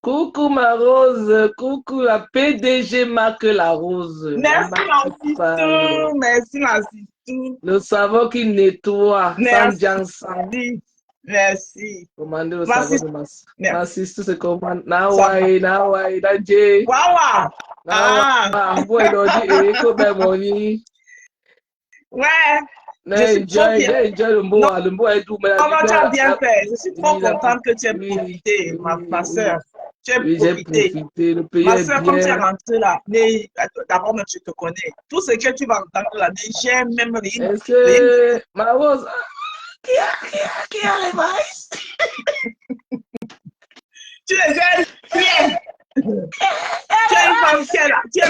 Coucou ma rose, coucou la PDG Marc la rose. Merci ma sister, merci ma sister. Le savon qui nettoie, sans Jansan. Merci. Commandez le Ma savon de ma sister se commande. Nawai, Nadje. Wawa. Ah. Bueno, di Ouais. Enjoy le mot est doux. Comment tu as bien fait? Je suis trop contente que tu aies profité, ma soeur. Tu as profité. Le pays Ma est soeur, comme tu es bien. rentrée là, d'abord même je te connais. Tout ce que tu vas entendre là, j'aime même les... Est-ce que ma rose, qui a les maïs? Tu les aimes bien. Tu es une femme qui est là. Tu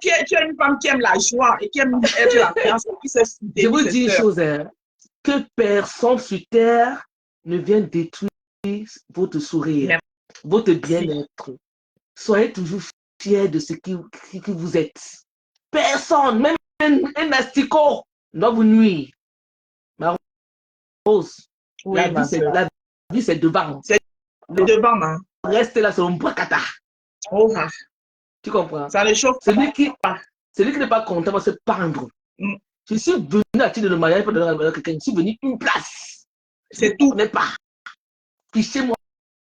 es une femme qui aime la joie et qui aime être la confiance. Je vous dis une chose, hein, que personne sur terre ne vient détruire votre sourire, votre bien-être. Soyez toujours fiers de ce qui vous êtes. Personne, même un asticot, ne doit vous nuire. Ma rose, oui, la vie c'est devant. C'est devant, man. Restez là sur un brakata. Oh, tu comprends? Ça les chauffe. Celui qui n'est pas content va se pendre. Je suis venu à titre de mariage pour donner à quelqu'un. Je suis venu une place. C'est tout. N'est pas. Fichez-moi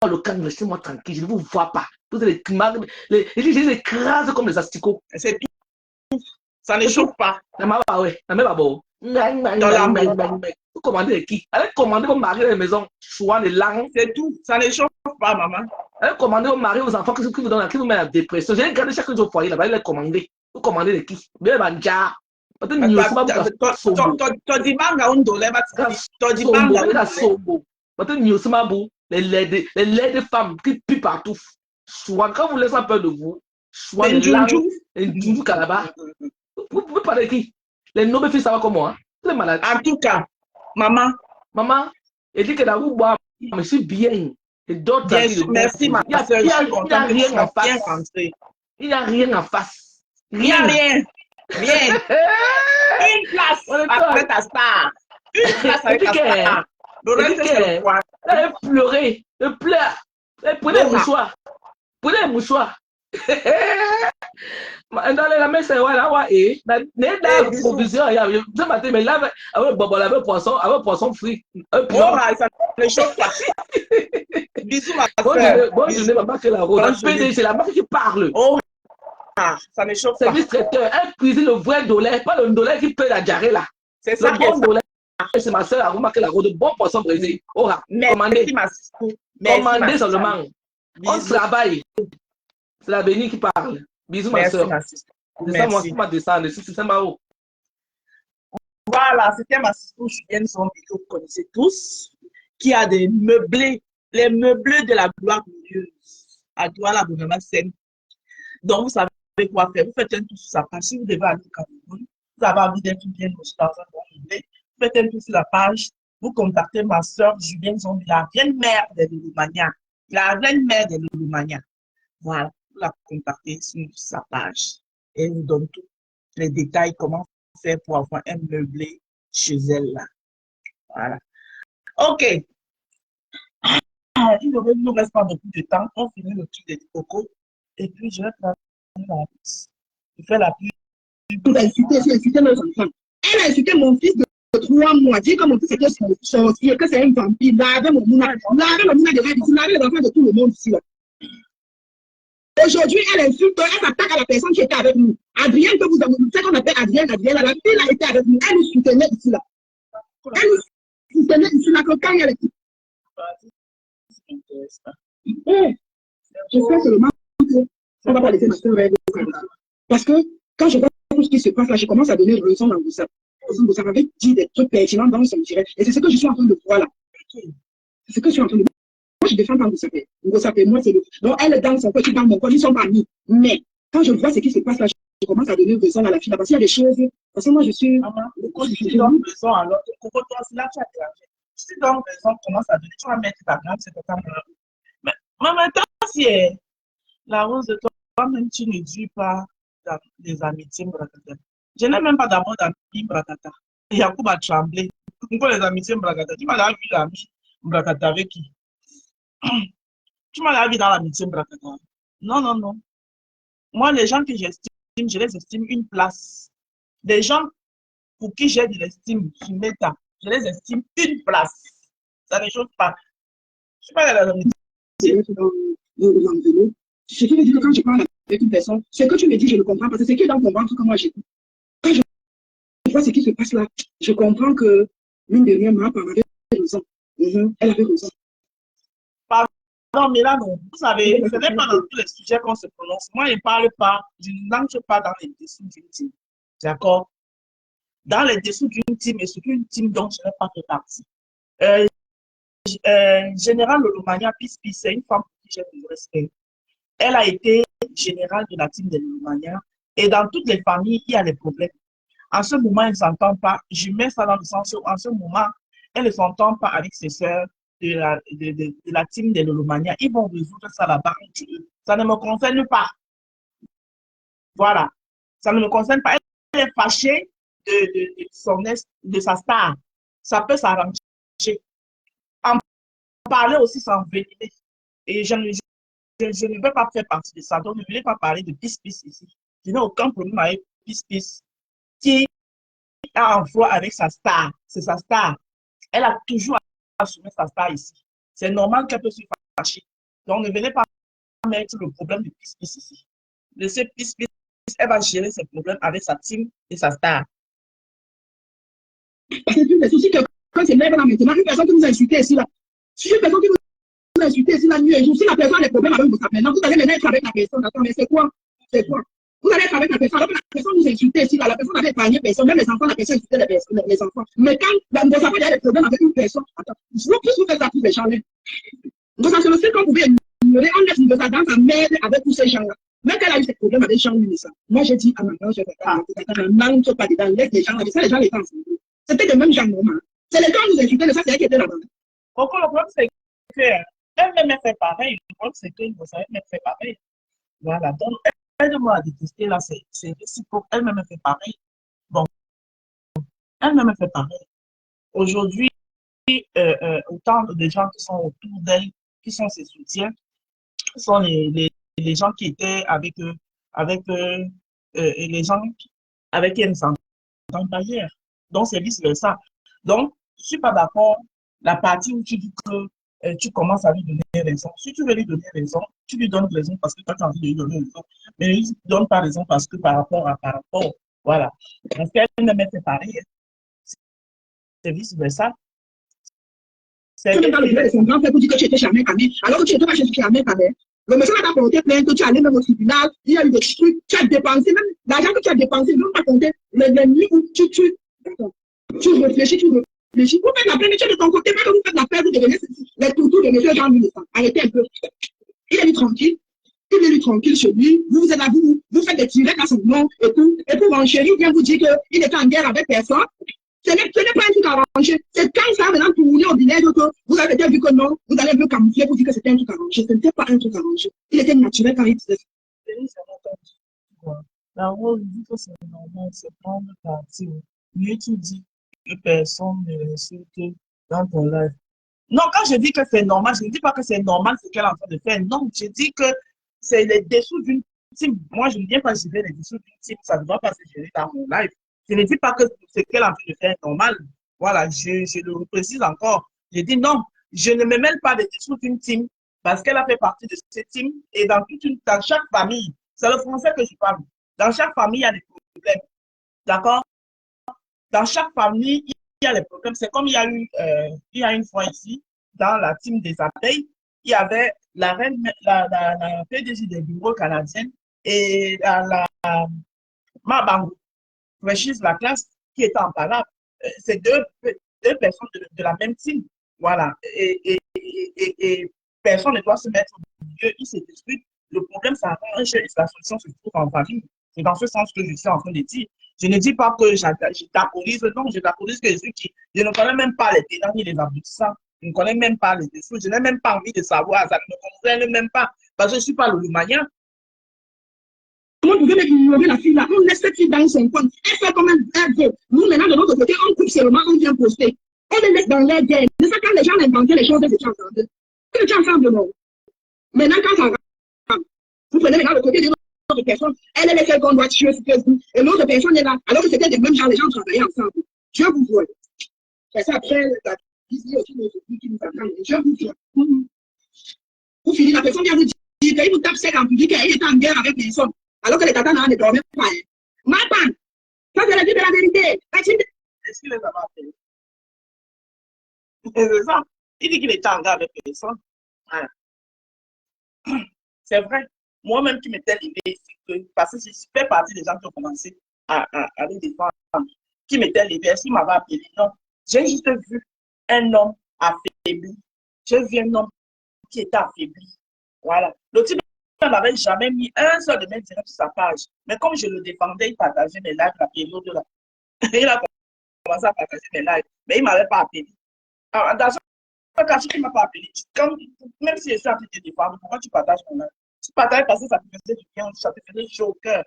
le camp, laissez-moi tranquille. Je ne vous vois pas. Vous avez les écrase comme les asticots. C'est tout. Ça ne chauffe pas. Vous commandez qui? Allez commander vos maris à la maison. Choix de langue. C'est tout. Ça ne chauffe pas, maman. Allez commander vos maris, vos enfants qui vous donnent, qui vous mettent la dépression. J'ai regardé chaque jour au foyer là-bas. Allez les commander. Vous commandez de qui? Bien, banja. Ton dimanga un dollar, ton dimanga sobo. Les laits de femmes qui puent partout. Soit quand vous laissez un peu de vous, soit les Ndjoudjou Kalaba. Vous pouvez parler de qui? Les nobles filles, ça va comme moi. Les malades. En tout cas, maman, elle dit que la roue boit, mais je suis bien. Et d'autres. Merci, ma soeur. Il n'y a rien en face. Rien. Une place après ta star. Une place avec ta star. Le reste, c'est le point. Elle pleurait. Elle pleure. Prenez le mouchoir. Dans la main, c'est voilà, et dans la provision, ce matin, mais là, avec poisson frit. Oh, ça ne chauffe pas. Bisous, ma soeur. Bonne journée, maman, c'est la rose. C'est la marque qui parle. Oh, ça ne chauffe pas. Service traiteur, elle cuisine le vrai dollar, pas le dollar qui peut la diarrhée là. C'est ça Le qui est bon poulet, c'est ma soeur a remarqué la de bon poisson brésil. Oh, commandez. Merci, ma sister. Merci, ma Commandez sister. seulement. On Bisous. travaille. C'est la Béni qui parle. Bisous, ma Merci, soeur. ma sister. C'est ça, moi, Merci. c'est ma descente. C'est ma haut. Voilà, c'était ma sister Julienne Zombie que vous connaissez tous, qui a des meublés, les meublés de la gloire glorieuse, à Douala Bonama Sen. Donc, vous savez quoi faire. Vous faites un tour sur sa page. Si vous devez aller au Cameroun, vous avez envie d'être bien reçu dans un bon meublé, vous faites un tour sur la page, vous contactez ma soeur Julienne Zombie, la reine mère des Lulumania. La reine mère des Lulumania. Voilà, vous la contactez sur sa page et elle vous donne tous les détails, comment faire pour avoir un meublé chez elle là. Voilà. Ok. Il ne nous reste pas beaucoup de temps. On finit le truc des cocos et puis je vais prendre la route. Je fais la pub. Elle a insulté nos enfants. Elle a insulté mon fils de 3 mois. Dit que mon fils était sorcier, que c'est un vampire. Lavez mon mouna. Lavez le mouna de rêve ici. Lavez les enfants de tout le monde ici. Aujourd'hui, elle insulte, elle s'attaque à la personne qui était avec nous. Adrienne, que vous avez, c'est qu'on appelle Adrienne, la fille a été avec nous. Elle nous soutenait ici là. Elle nous soutenait ici là, quand elle était. J'espère seulement qu'on va pas laisser ma soeur rêver. Parce que quand je vois tout ce qui se passe là, je commence à donner raison dans ça. Vous avez dit des trucs pertinents dans son direct. Et c'est ce que je suis en train de voir là. C'est ce que je suis en train de voir. Moi, je défends quand vous savez. Vous savez, moi, c'est le. Donc, elle est dans son côté, dans mon côté, ils sont pas amis. Mais quand je vois ce qui se passe là, je commence à donner raison à la fille là. Parce qu'il y a des choses. Parce que moi, je suis. Maman, pourquoi tu donnes raison alors que pourquoi toi, c'est là que tu as dérangé. Si tu donnes raison, commence à donner, tu vas mettre ta grande, c'est ta maman. Mais en même temps, si la rose de toi-même, tu ne dis pas dans les amitiés Mbrakata. Je n'ai même pas d'abord d'amis Mbrakata. Et Yacoub a tremblé. Pourquoi les amitiés Mbrakata? Tu m'as vu l'ami Mbrakata avec qui? Tu m'as vu dans l'amitié Mbrakata. Non, non, non. Moi, les gens que j'estime, je les estime une place. Des gens pour qui j'ai de l'estime sur Meta, je les estime une place. Ça ne change pas. Je ne suis pas dans la amitié. Ce qui veut dire que quand je parle avec une personne, ce que tu me dis, je le comprends parce que c'est qui est dans ton ventre que moi j'écoute. Quand je vois ce qui se passe là, je comprends que l'une de mes mamans avait raison. Elle avait raison. Pardon, mais là, non. Vous savez, ce n'est pas dans tous les sujets qu'on se prononce. Moi, je ne parle pas, je n'entre pas dans les dessous d'une team. D'accord? Dans les dessous d'une team et surtout une team dont je n'ai pas fait partie. Général Lolomania, Peace, c'est une femme pour qui j'ai du respect. Elle a été générale de la team de Lolomania et dans toutes les familles, il y a des problèmes. En ce moment, elle ne s'entend pas. Je mets ça dans le sens où, en ce moment, elle ne s'entend pas avec ses sœurs de la team de Lolomania. Ils vont résoudre ça là-bas entre eux. Ça ne me concerne pas. Voilà. Ça ne me concerne pas. Elle est fâchée de sa star. Ça peut s'arranger. En parler aussi sans venir. Et je ne veux pas faire partie de ça. Donc, ne voulez pas parler de Peace ici. Je n'ai aucun problème avec Peace qui a un foi avec sa star. C'est sa star. Elle a toujours assumé sa star ici. C'est normal qu'elle peut se fâcher. Donc, ne venez pas mettre le problème de Peace ici. Laissez Peace, elle va gérer ses problèmes avec sa team et sa star. Parce que les soucis que quand c'est là maintenant, une personne qui nous a insulté ici là, si une personne qui nous a insulté ici là, nuit et jour, si la personne a des problèmes avec vous, maintenant, vous allez maintenant être avec la personne. Attends, mais c'est quoi? C'est quoi? Vous allez être avec la personne. Alors que la personne nous a insulté ici là, la personne avait épargné personne, même les enfants, la personne insultait les enfants. Mais quand vous avez des problèmes avec une personne, attends, plus vous faites ça pour les gens là. Donc, ça se le fait quand vous pouvez ignorer, on laisse ça dans sa merde avec tous ces gens là. Mais qu'elle a eu ces problèmes avec Jean Louis, moi j'ai dit à ma mère, je vais pas, n'entre pas dedans, laisse les gens, ça les gens les pensent. C'était les mêmes gens normaux. C'est les gens qui nous insultaient, ça c'est elle qui était là-bas. Pourquoi le problème c'est qu'elle-même fait pareil. Le problème c'est qu'elle même fait pareil. Voilà. Donc, elle m'a détesté là, c'est réciproque. Elle-même fait pareil. Bon, elle-même fait pareil. Aujourd'hui, autant de gens qui sont autour d'elle, qui sont ses soutiens, sont les gens qui étaient avec eux, et les gens avec qui elle ne s'entend pas hier. Donc, c'est vice-versa. Donc, je ne suis pas d'accord. La partie où tu dis que tu commences à lui donner raison. Si tu veux lui donner raison, tu lui donnes raison parce que toi, tu as envie de lui donner raison. Mais ne lui donne pas raison parce que par rapport, voilà. Parce qu'elle ne m'est fait pareil. c'est vice-versa. Tu n'as pas le droit de son grand frère pour dire que tu étais jamais ta mère, alors que tu n'étais pas jamais ta mère. Le monsieur t'a porté plainte, tu es allé même au tribunal, il y a eu des trucs, tu as dépensé, même l'argent que tu as dépensé, ne pas compter les nuits où tu réfléchis. Vous faites la peine, tu es de ton côté, même vous faites la peine, vous devenez les toutous de monsieur Jean Louis. Arrêtez un peu. Il est lui tranquille. Il est lui tranquille chez lui. Vous êtes là, vous faites des tirets à son nom et tout. Et puis mon chéri vient vous dire qu'il était en guerre avec personne. Ce n'est pas un truc arrangé. C'est quand ça maintenant tourné au village que vous avez déjà vu que non, vous allez le camoufler pour dire que c'était un truc arrangé. Ce n'était pas un truc arrangé. Il était naturel quand il disait ça. La rose dit que c'est normal, c'est prendre parti. Mieux tu dis que personne ne l'insulte dans ton live. Non, quand je dis que c'est normal, je ne dis pas que c'est normal ce qu'elle est en train de faire. Non, je dis que c'est les dessous d'une team. Moi, je ne viens pas gérer les dessous d'une team. Ça ne doit pas se gérer dans mon live. Je ne dis pas que ce qu'elle est en train de faire est normal. Voilà, je le précise encore. Je dis non, je ne me mêle pas des dessous d'une team parce qu'elle a fait partie de cette team et dans chaque famille, c'est le français que je parle. Dans chaque famille, il y a des problèmes. D'accord? Dans chaque famille, il y a des problèmes. C'est comme il y a une fois ici, dans la team des abeilles, il y avait la reine, la PDG des bureaux canadiennes et la Mabango, Precious la classe, qui étaient en parole. C'est deux personnes de la même team. Voilà. Et personne ne doit se mettre au milieu. Ils se disputent. Le problème s'arrange et la solution se trouve en famille. C'est dans ce sens que je suis en train de dire. Je ne dis pas que je t'appolise, non, je t'appolise que je ne connais même pas les tenants ni les aboutissants. Je ne connais même pas les dessous. Je n'ai même pas envie de savoir. Ça ne me concerne même pas. Parce que je ne suis pas le Lumania. Comment vous pouvez ignorer la fille là? On laisse cette fille dans son coin. Elle fait comme un veut. Nous, maintenant, de notre côté, on coupe seulement, on vient poster. On les laisse dans l'air guerre. C'est ça quand les gens inventaient les choses, ils étaient ensemble. Ils étaient ensemble, non. Maintenant, quand ça va, vous prenez maintenant le côté de l'autre personne. Elle est celle qu'on doit tuer sur Facebook. Et l'autre personne est là. Alors que c'était les mêmes gens, les gens travaillaient ensemble. Je vous vois. C'est ça après la visite aussi qui nous attend. Je vous vois. Vous finissez, la personne vient vous dire qu'il vous tape sec en public et il est en guerre avec personne. Alors que les tatas ne dormaient pas. Mapan, ça c'est la vie de la vérité. Est-ce qu'il les a appelés? C'est ça. Il dit qu'il était en guerre avec personne. Voilà. C'est vrai. Moi-même qui m'étais levé ici, parce que je fais partie des gens qui ont commencé à les défendre, qui m'étaient levé, est-ce qu'il m'avait appelé? Non. J'ai juste vu un homme affaibli. J'ai vu un homme qui était affaibli. Voilà. Le type n'avait jamais mis un seul de mes directs sur sa page. Mais comme je le défendais, il partageait mes lives la période là. Il a commencé à partager mes lives. Mais il ne m'avait pas appelé. Alors, dans ce cas, il ne m'a pas appelé. Même si je suis en train de te défendre, pourquoi tu partages mon live? Tu partages parce que ça te faisait du bien, ça te faisait chaud au cœur.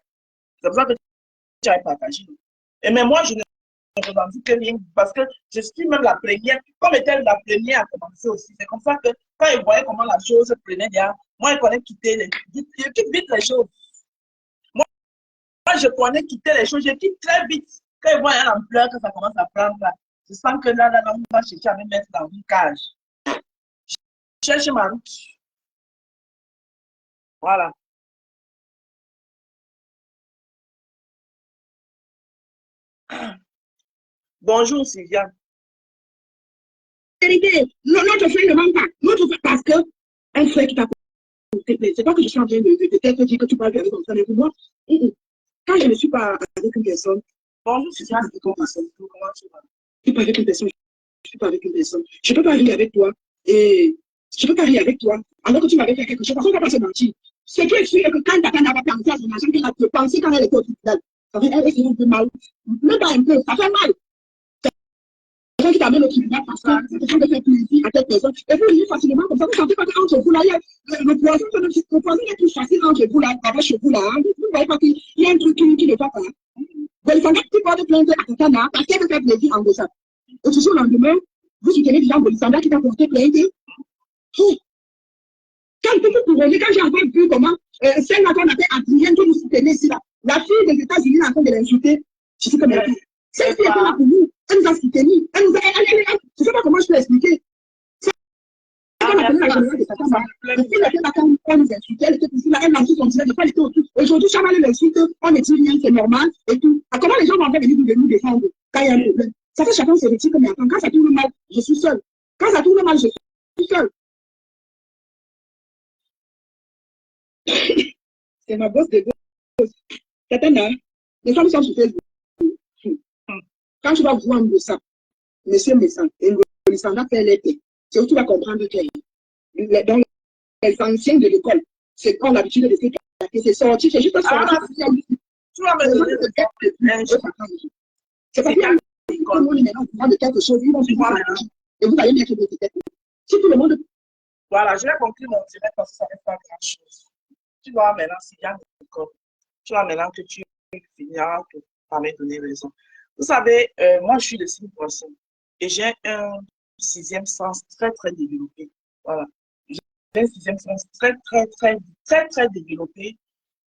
C'est pour ça que tu as partagé. Et même moi, je ne revendique rien parce que je suis même la première, comme était la première à commencer aussi. C'est comme ça que quand ils voyaient comment la chose prenait bien, moi, je connais quitter je quitte vite les choses. Moi, je connais quitter les choses, je quitte très vite. Quand ils voient l'ampleur que ça commence à prendre, là, je sens que là, on va chercher à me mettre dans une cage. Je cherche ma route. Voilà. Bonjour, Sylvia. Vérité, notre frère ne ment pas. Notre frère, parce que un frère qui t'a porté plainte. C'est pas que je suis en train de te dire que tu parles avec comme ça, mais pour moi, quand je ne suis pas avec une personne, bonjour, Sylvia. Comment tu vas? Je ne suis pas avec une personne. Je ne suis pas avec une personne. Je ne peux pas rire avec toi. Et je ne peux pas rire avec toi. Alors que tu m'avais fait quelque chose. Parce qu'on ne va pas se mentir. Ce qui est sûr est que quand ta n'a pas pensé à son argent, qu'elle a pensé quand elle était au tribunal. Ça fait un peu mal. Même pas un peu, ça fait mal. C'est quelqu'un qui t'amène au tribunal parce que c'est quelqu'un de faire plaisir à cette personne. Et vous vivez facilement comme ça. Vous ne sentez pas qu'entre vous là, le poison est plus facile entre vous là, avec chez vous là. Vous ne voyez pas qu'il y a un truc qui ne va pas. Bolisanga qui porte plainte à Tatana parce qu'elle veut faire plaisir en deçà. Et toujours le lendemain, vous soutenez déjà Bolisanga qui t'a porté plainte. Quand j'ai encore vu comment celle là qu'on appelle Adrienne, que nous soutenez ici là, la fille des États-Unis est en train de l'insulter, je sais comme elle. Cette fille était là pour nous, elle nous a soutenus, je ne sais pas comment je peux expliquer. La fille était là quand on nous insultait, elle était ici là, elle a dit son direct, elle était autour. Aujourd'hui, Chaval l'insulte, on est rien, c'est normal et tout. Comment les gens vont venir nous défendre quand il y a un problème? Ça fait chacun ses métiers, mais attends, quand ça tourne mal, je suis seule. Quand ça tourne mal, je suis seule. C'est ma bosse de gosse. Certaines, hein, les femmes sont sur Facebook. Quand tu vas voir ça, monsieur Messan, et le va faire l'été, c'est où tu vas comprendre que dans les anciens de l'école, c'est pas l'habitude de faire que c'est sorti, c'est juste un sorti. Tu vas me donner le c'est pas bien. Tout le monde est maintenant au courant de quelque chose, ils vont se voir et vous allez mettre des étiquettes. Si tout le monde. Voilà, je vais conclure mon direct parce que ça ne fait pas grand-chose. Tu vois maintenant, s'il y a une école, tu vois maintenant que tu finiras par me donner raison. Vous savez, moi, je suis de signe poisson et j'ai un sixième sens très, très développé. Voilà. J'ai un sixième sens très développé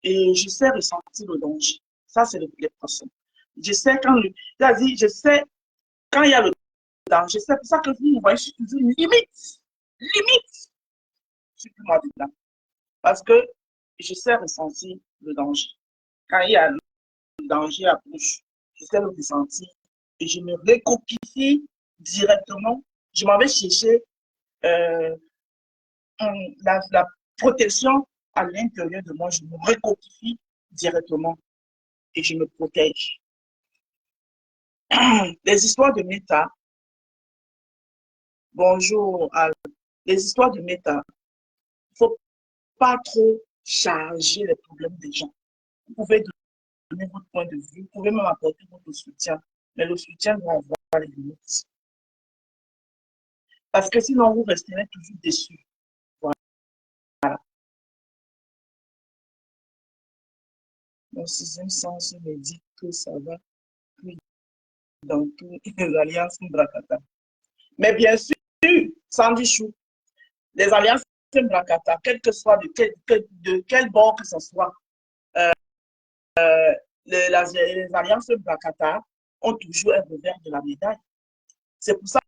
et je sais ressentir le danger. Ça, c'est les poissons. Je sais je sais quand il y a le danger. C'est pour ça que vous me voyez, je suis toujours limite. Limite. Je suis plus moi dedans. Parce que je sais ressentir le danger. Quand il y a le danger à bouche, je sais le ressentir et je me recopie directement. Je m'en vais chercher la protection à l'intérieur de moi. Je me recopie directement et je me protège. Les histoires de méta. Bonjour, Al. Les histoires de méta. Il ne faut pas trop charger les problèmes des gens. Vous pouvez donner votre point de vue, vous pouvez même apporter votre soutien, mais le soutien doit avoir les limites. Parce que sinon, vous resterez toujours déçus. Voilà. Mon sixième sens me dit que ça va plus dans toutes les alliances Mbrakata. Mais bien sûr, Sandy Chou, les alliances Mbrakata, quel que soit de quel bord que ce soit, les alliances Mbrakata ont toujours un revers de la médaille. C'est pour ça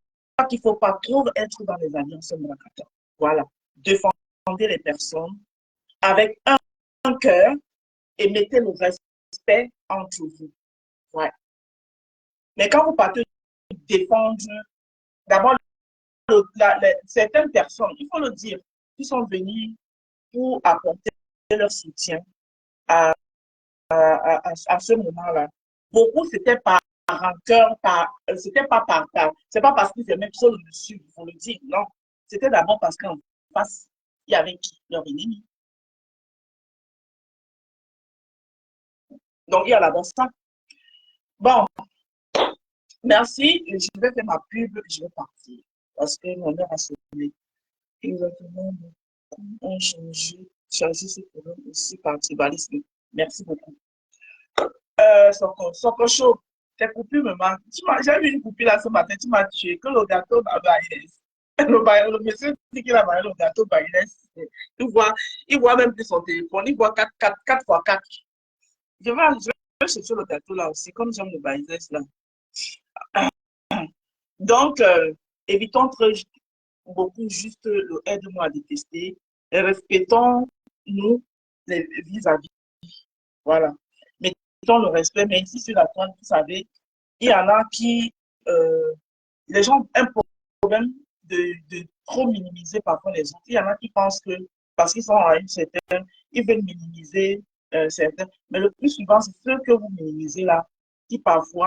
qu'il ne faut pas trop être dans les alliances Mbrakata. Voilà. Défendez les personnes avec un cœur et mettez le respect entre vous. Ouais. Mais quand vous partez défendre, d'abord, certaines personnes, il faut le dire, qui sont venues pour apporter leur soutien à ce moment-là. Beaucoup, c'était par rancœur, c'était pas c'est pas parce qu'ils aimaient trop le dessus, il faut le dire, non. C'était d'abord parce qu'en face, il y avait qui? Leur ennemi. Donc, il y a d'abord ça. Bon, merci. Je vais faire ma pub et je vais partir parce que mon heure a sonné. Exactement. On changé ce problème aussi par tribalisme. Merci beaucoup. Sokocho, tes coupures me manquent. J'ai vu une coupure là ce matin, tu m'as tué. Que le gâteau Baïlès. Le monsieur dit qu'il a marié le gâteau Baïlès. Il voit même plus son téléphone. Il voit 4 fois 4. Je vais chercher le gâteau là aussi, comme j'aime le Baïlès là. Donc, évitons beaucoup juste le aide-moi à détester et respectons-nous vis-à-vis. Voilà. Mettons le respect, mais ici sur la toile, vous savez, il y en a qui, les gens ont un problème de trop minimiser parfois les autres. Il y en a qui pensent que parce qu'ils sont à une certaine, ils veulent minimiser certains. Mais le plus souvent, c'est ceux que vous minimisez là, qui parfois,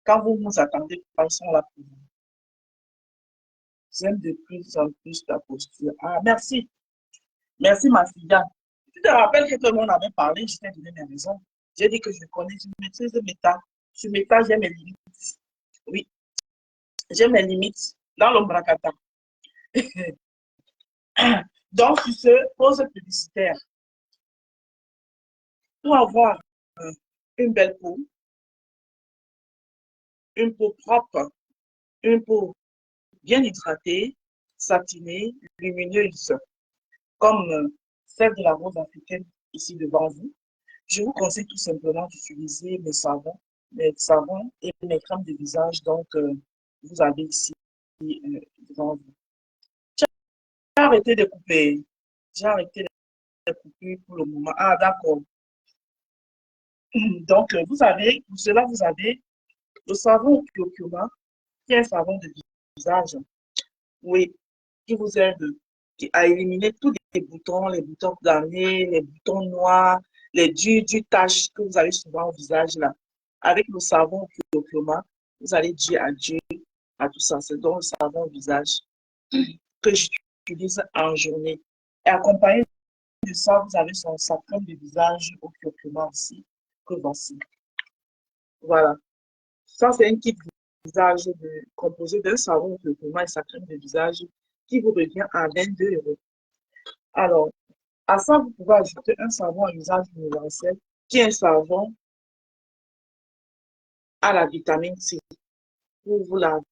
quand vous vous attendez, ils sont là pour vous. J'aime de plus en plus ta posture. Ah, merci. Merci, ma fille. Tu te rappelles que tout le monde avait parlé, je t'ai donné mes raisons. J'ai dit que je connais, je maîtrise le méta. Sur méta, j'ai mes limites. Oui, j'ai mes limites dans l'ombrakata. Donc, sur ce, pause publicitaire. Pour avoir une belle peau, une peau propre, une peau bien hydratée, satinée, lumineuse, comme celle de la rose africaine ici devant vous, je vous conseille tout simplement d'utiliser mes savons et mes crèmes de visage. Donc, vous avez ici devant vous. J'ai arrêté de couper. J'ai arrêté de couper pour le moment. Ah, d'accord. Donc, vous avez, pour cela, vous avez Le savon curcuma, qui est un savon de visage, oui, qui vous aide à éliminer tous les boutons planés, les boutons noirs, du taches que vous avez souvent au visage là. Avec le savon curcuma, vous allez dire adieu à tout ça. C'est donc le savon au visage que j'utilise en journée. Et accompagné de ça, vous avez sa crème de visage au curcuma aussi, que voici. Voilà. Ça, c'est un kit de visage composé d'un savon au curcuma et sa crème de visage qui vous revient à 22 euros. Alors, à ça, vous pouvez ajouter un savon à usage universel qui est un savon à la vitamine C pour vous laver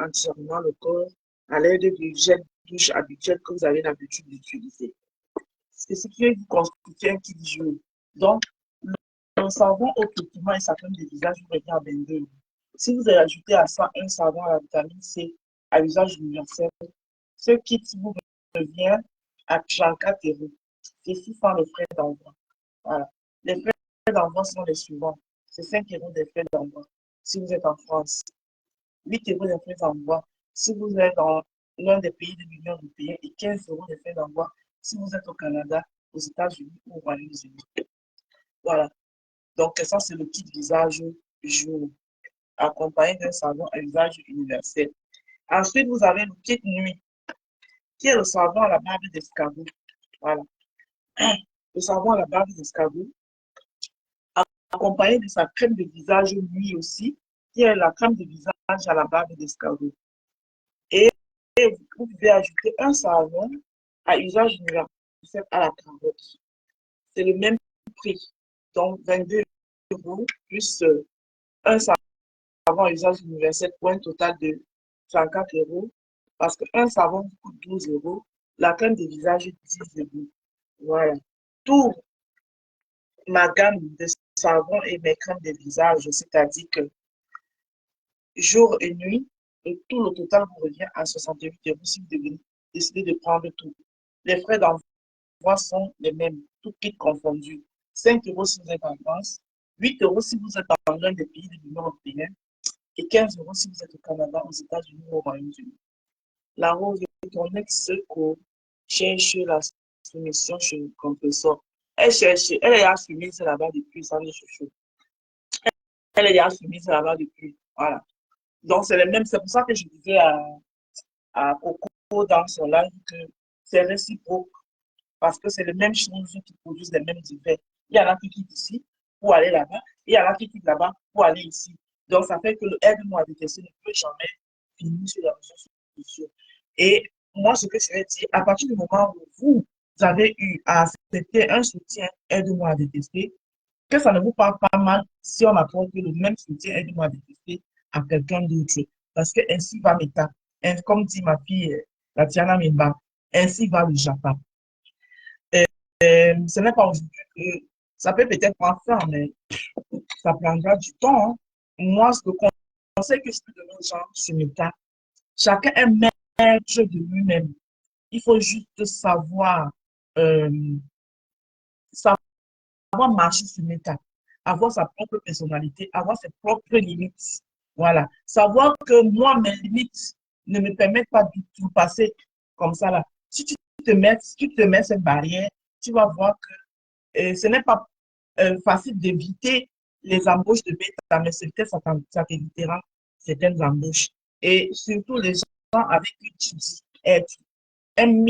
entièrement le corps à l'aide du gel douche habituel que vous avez l'habitude d'utiliser. C'est ce qui vous constitue un kit jour. Donc, le savon au curcuma et sa crème de visage vous revient à 22 euros. Si vous avez ajouté à ça un savon à la vitamine C à usage universel, ce kit vous revient à 34 euros. Ceci sans les frais d'envoi. Voilà. Les frais d'envoi sont les suivants. C'est 5 euros des frais d'envoi si vous êtes en France. 8 euros des frais d'envoi si vous êtes dans l'un des pays de l'Union européenne et 15 euros des frais d'envoi si vous êtes au Canada, aux États-Unis ou au Royaume-Uni. Voilà. Donc, ça, c'est le kit visage jour, accompagné d'un savon à usage universel. Ensuite, vous avez le kit nuit, qui est le savon à la barbe d'escargot. Voilà. Le savon à la barbe d'escargot, accompagné de sa crème de visage nuit aussi, qui est la crème de visage à la barbe d'escargot. Et vous pouvez ajouter un savon à usage universel à la carotte. C'est le même prix, donc 22 euros plus un savon à usage universel pour un total de 34 euros. Parce qu'un savon coûte 12 euros, la crème de visage 10 euros. Voilà. Tout ma gamme de savons et mes crèmes de visage, c'est-à-dire que jour et nuit, et tout le total vous revient à 68 euros si vous décidez de prendre tout. Les frais d'envoi sont les mêmes, tout kit confondu. 5 euros si vous êtes en France, 8 euros si vous êtes dans l'un des pays de l'Union européenne et 15 euros si vous êtes au Canada, aux États-Unis ou au Royaume-Uni. La rose de ton ex-co cherche la soumission chez le compresseur. Elle cherche, elle est soumise là-bas depuis, ça ne chouchou. Elle est soumise là-bas depuis. Voilà. Donc, c'est le même. C'est pour ça que je disais à Coco dans son live que c'est réciproque. Parce que c'est les mêmes choses qui produisent les mêmes effets. Il y en a qui quittent ici pour aller là-bas. Et il y en a qui quittent là-bas pour aller ici. Donc, ça fait que le aide-moi à détester ne peut jamais finir sur les réseaux sociaux. Et moi, ce que je vais dire, à partir du moment où vous avez eu à accepter un soutien aide-moi à détester, que ça ne vous parle pas mal si on apporte le même soutien aide-moi à détester à quelqu'un d'autre. Parce que ainsi va Meta. Comme dit ma fille, Tatiana Mimba, ainsi va le Japon. Ce n'est pas aujourd'hui que ça peut peut-être pas faire, mais ça prendra du temps. Hein. Moi, le conseil que je peux donner aux gens sur Meta, chacun est maître de lui-même. Il faut juste euh, savoir marcher sur Meta, avoir sa propre personnalité, avoir ses propres limites. Voilà. Savoir que moi, mes limites ne me permettent pas de tout passer comme ça là. Si tu te mets cette barrière, tu vas voir que ce n'est pas facile d'éviter les embauches de bêta, mais c'est peut-être ça t'évitera certaines embauches. Et surtout les gens avec qui tu dis être un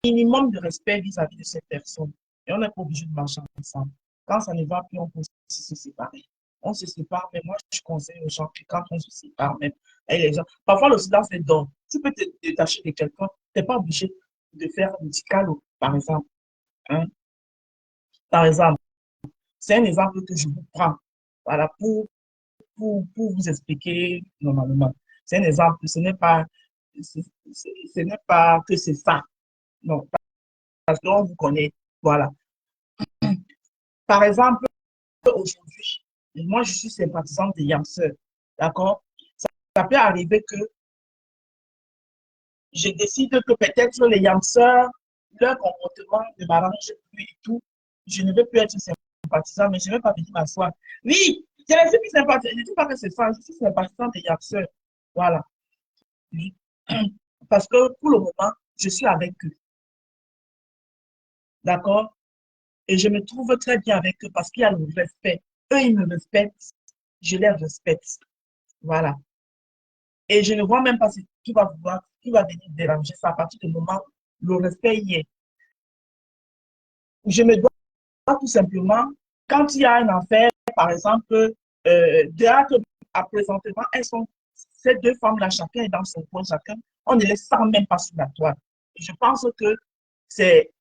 minimum de respect vis-à-vis de ces personnes. Et on n'est pas obligé de marcher ensemble. Quand ça ne va plus, on peut se séparer. On se sépare, mais moi, je conseille aux gens que quand on se sépare, même, et les gens, parfois le silence est don. Tu peux te détacher de quelqu'un, tu n'es pas obligé de faire un petit câlin, par exemple. Hein? Par exemple, c'est un exemple que je vous prends. Voilà, pour vous expliquer normalement. C'est un exemple, ce n'est pas que c'est ça. Non, parce qu'on vous connaît. Voilà. Par exemple, aujourd'hui, moi, je suis sympathisante des Yamseurs. D'accord? Ça peut arriver que je décide que peut-être les Yamseurs, leur comportement ne m'arrange plus et tout. Je ne veux plus être sympathisant, mais je ne vais pas venir m'asseoir. Oui, Je ne suis plus sympathisante. Je ne dis pas que c'est ça. Je suis sympathisante des Yakseurs. Voilà. Parce que pour le moment, je suis avec eux. D'accord? Et je me trouve très bien avec eux parce qu'il y a le respect. Eux, ils me respectent. Je les respecte. Voilà. Et je ne vois même pas ce qui va vouloir, qui va venir déranger ça à partir du moment où le respect y est. Je me dois tout simplement, quand il y a une affaire, par exemple, théâtre, à présentement, elles sont, ces deux femmes-là, chacun est dans son coin, chacun, on ne les sent même pas sur la toile. Et je pense que c'est,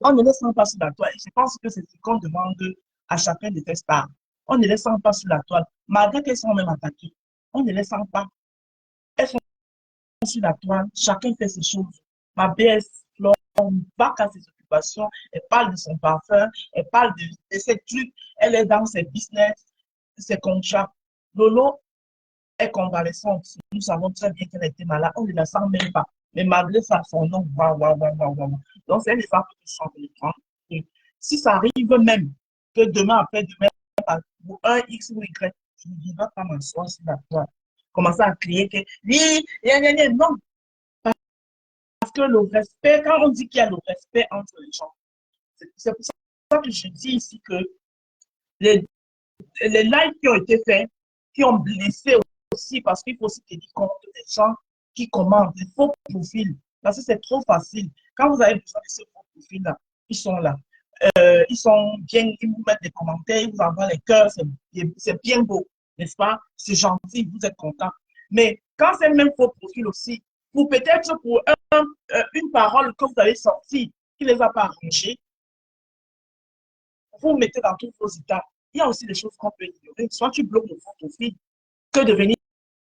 on ne les sent pas sur la toile. Et je pense que c'est ce qu'on demande à chacun de tes stars. On ne les sent pas sur la toile, malgré qu'elles sont même attaquées. On ne les sent pas. Elles sont sur la toile, chacun fait ses choses. Ma BS, Flore, va qu'à ses occupations, elle parle de son parfum, elle parle de ses trucs, elle est dans ses business, ses contrats. Lolo est convalescente. Nous savons très bien qu'elle a été malade, on ne la sent même pas. Mais malgré ça, son nom, waouh, waouh, waouh, waouh, waouh. Donc, c'est un exemple que je suis en train de prendre. Et si ça arrive même que demain, après-demain, pour un X ou Y, je ne viendrai pas m'asseoir sur la toile. Commencer à crier que, oui, non, parce que le respect, quand on dit qu'il y a le respect entre les gens, c'est pour ça que je dis ici que les, les lives qui ont été faits, qui ont blessé aussi, parce qu'il faut aussi tenir compte des gens qui commandent, des faux profils, parce que c'est trop facile. Quand vous avez besoin de ces faux profils-là, ils sont là. Ils sont bien, ils vous mettent des commentaires, ils vous envoient les cœurs, c'est bien beau, n'est-ce pas? C'est gentil, vous êtes content. Mais quand c'est le même faux profil aussi, pour peut-être pour une parole que vous avez sortie qui ne les a pas arrangés, vous mettez dans tous vos états. Il y a aussi des choses qu'on peut ignorer. Soit tu bloques le faux profil, que de venir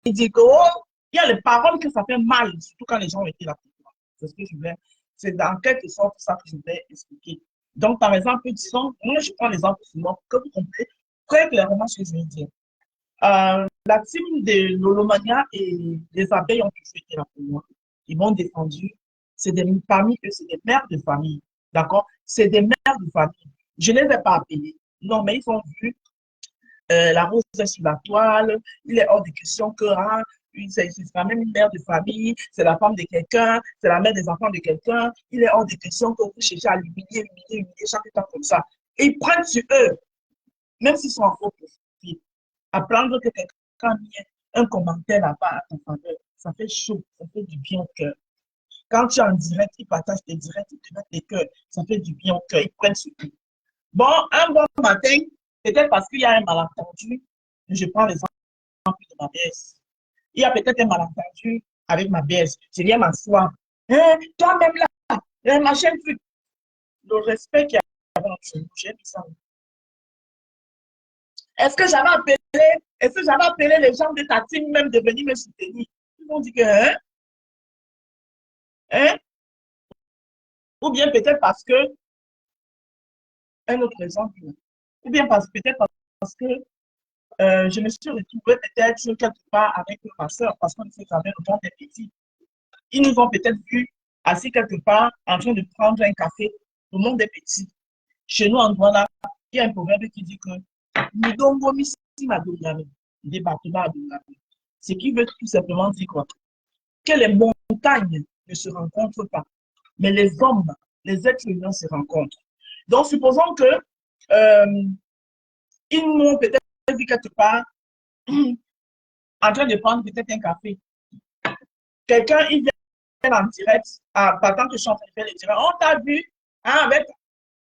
dire que, oh, il y a les paroles que ça fait mal, surtout quand les gens ont été là pour toi. C'est ce que je voulais, c'est dans quelque sorte ça que je voulais expliquer. Donc, par exemple, disons, moi, je prends l'exemple suivant pour que vous compreniez très clairement ce que je veux dire. La team de Lolomania et les abeilles ont toujours été là pour moi. Ils m'ont défendu. C'est des, parmi eux, c'est des mères de famille. D'accord? C'est des mères de famille. Je ne les ai pas appelées. Non, mais ils ont vu la rose est sur la toile. Il est hors de question que c'est quand même une mère de famille, c'est la femme de quelqu'un, c'est la mère des enfants de quelqu'un. Il est hors de question que vous cherchez à l'humilier, chaque temps comme ça. Et ils prennent sur eux, même s'ils sont en faux profil, à prendre que quelqu'un a mis un commentaire là-bas à ton faveur. Ça fait chaud, ça fait du bien au cœur. Quand tu es en direct, ils partagent tes directs, ils te mettent des cœurs, ça fait du bien au cœur, ils prennent sur eux. Bon, un bon matin, peut-être parce qu'il y a un malentendu, je prends l'exemple de ma BS. Il y a peut-être un malentendu avec ma BS. Je viens m'asseoir. Hein, toi-même là, machin truc. Le respect qu'il y a entre nous, j'ai mis ça. Est-ce que j'avais appelé les gens de ta team même de venir me soutenir? Ils m'ont dit que, hein? Ou bien peut-être parce que, un autre exemple, ou bien peut-être parce que je me suis retrouvée peut-être quelque part avec ma soeur, parce qu'on sait jamais le monde est petit. Ils nous ont peut-être vus assis quelque part en train de prendre un café. Le monde est petit. Chez nous, en Douala, il y a un proverbe qui dit que ce qui veut tout simplement dire quoi? Que les montagnes ne se rencontrent pas, mais les hommes, les êtres humains se rencontrent. Donc, supposons que ils m'ont peut-être vu quelque part en train de prendre peut-être un café. Quelqu'un, il vient en direct, pendant que je suis en train de faire le direct. On t'a vu, hein, avec,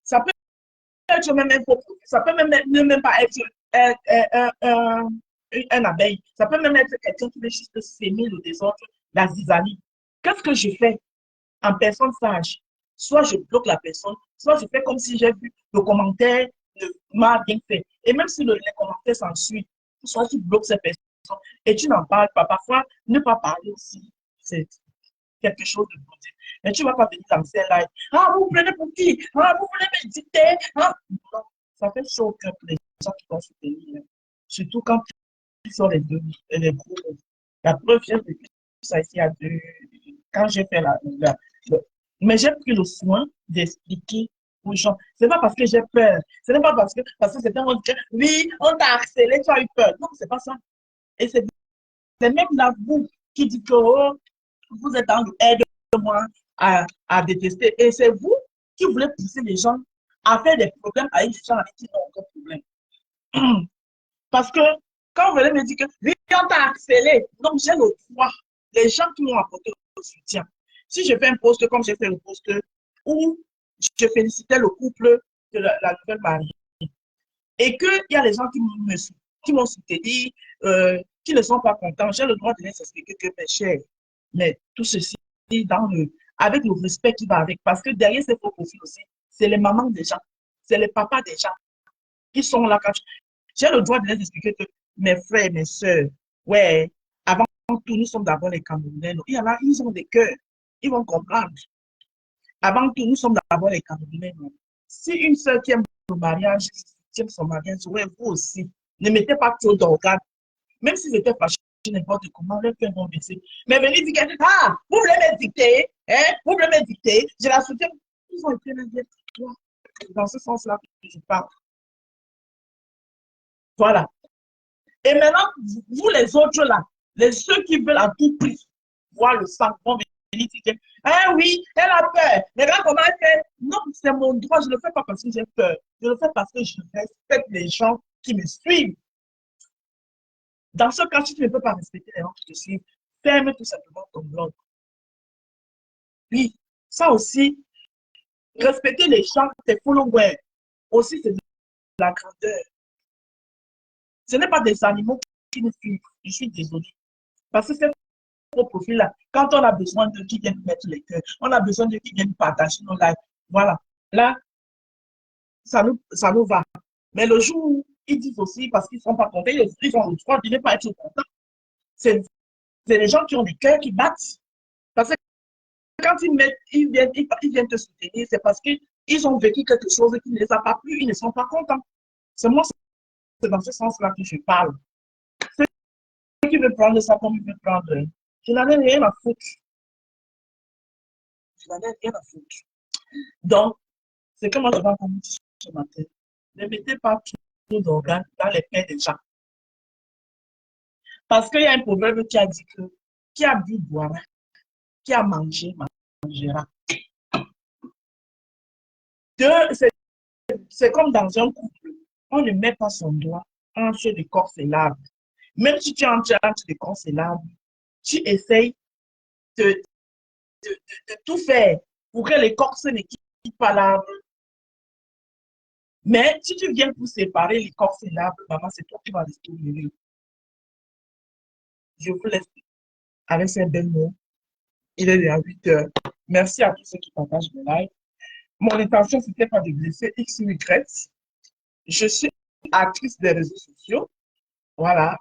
ça peut être même un faux profil, ça peut même pas être un abeille, ça peut même être quelqu'un qui veut juste s'aimer le désordre, la zizanie. Qu'est-ce que je fais en personne sage? Soit je bloque la personne, soit je fais comme si j'ai vu le commentaire m'a bien fait. Et même si les commentaires s'ensuivent, soit tu bloques ces personnes et tu n'en parles pas. Parfois, ne pas parler aussi, c'est quelque chose de positif. Mais tu ne vas pas venir dans ces lives. Ah, vous prenez pour qui? Ah, vous voulez méditer? Ah, non, ça fait chaud que les gens qui vont soutenir. Surtout quand ils sont les groupes. La preuve, j'ai vécu ça ici à deux. Quand j'ai fait mais j'ai pris le soin d'expliquer aux gens. C'est pas parce que j'ai peur. Ce n'est pas parce que c'est un mot que, oui, on t'a harcelé, tu as eu peur. Non, c'est pas ça. Et c'est même là, vous qui dites que oh, vous êtes en aide-moi à détester. Et c'est vous qui voulez pousser les gens à faire des problèmes avec les gens avec qui ils n'ont aucun problème. Parce que quand vous venez me dire que oui, on t'a harcelé, donc j'ai le droit. Les gens qui m'ont apporté le soutien. Si je fais un post comme j'ai fait le post où je félicitais le couple de la nouvelle mariée et qu'il y a les gens qui m'ont soutenu, qui ne sont pas contents, j'ai le droit de les expliquer que mes chers, mais tout ceci avec le respect qui va avec. Parce que derrière ces faux profils aussi, c'est les mamans des gens, c'est les papas des gens qui sont là quand j'ai le droit de les expliquer que mes frères et mes soeurs, ouais, avant tout, nous sommes d'abord les Camerounais. Il y en a, ils ont des cœurs, ils vont comprendre. Avant tout, nous sommes d'abord les Camerounais. Si une soeur qui aime le mariage, qui aime son mariage, ouais, vous aussi, ne mettez pas trop d'organes. Même si c'était fâché, n'importe comment, les cœurs vont baisser. Mais venez dire que, ah, vous voulez me dicter, hein, vous voulez me dicter, je la soutiens. Ils ont été là, dans ce sens-là que je parle. Voilà. Et maintenant, vous les autres là, ceux qui veulent à tout prix voir le sang, vont venir dire que, ah oui, elle a peur. Mais regarde comment elle fait. Non, c'est mon droit. Je ne le fais pas parce que j'ai peur. Je le fais parce que je respecte les gens qui me suivent. Dans ce cas, si tu ne peux pas respecter les gens qui te suivent, ferme tout simplement ton blog. Oui, ça aussi, respecter les gens, tes followers, aussi c'est de la grandeur. Ce n'est pas des animaux qui nous suivent. Je suis désolée. Parce que c'est profil-là, quand on a besoin de qui viennent mettre les cœurs, on a besoin de qui viennent partager nos lives. Voilà. Là, ça nous va. Mais le jour où ils disent aussi, parce qu'ils ne sont pas contents, ils ont le droit de ne pas être contents. C'est les gens qui ont des cœurs qui battent. Parce que quand ils viennent te soutenir, c'est parce qu'ils ont vécu quelque chose qui ne les a pas plu, ils ne sont pas contents. C'est moi, c'est dans ce sens-là que je parle. Ceux qui veulent prendre ça comme ils veulent prendre, je n'en ai rien à foutre. Je n'en ai rien à foutre. Donc, c'est comme moi je vais vous dire ce matin. Ne mettez pas trop d'organes dans les pains des gens. Parce qu'il y a un proverbe qui a dit que qui a bu boira, qui a mangé mangera. C'est comme dans un couple. On ne met pas son doigt entre les corps et l'arbre. Même si tu es entre les corps et l'arbre, tu essayes de tout faire pour que l'écorce ne quitte pas l'arbre. Mais si tu viens pour séparer l'écorce et l'arbre, maman, c'est toi qui vas rester au milieu. Je vous laisse avec ces belles mots. Il est déjà 8 heures. Merci à tous ceux qui partagent mes lives. Mon intention, ce n'était pas de blesser X ou Y. Je suis actrice des réseaux sociaux. Voilà.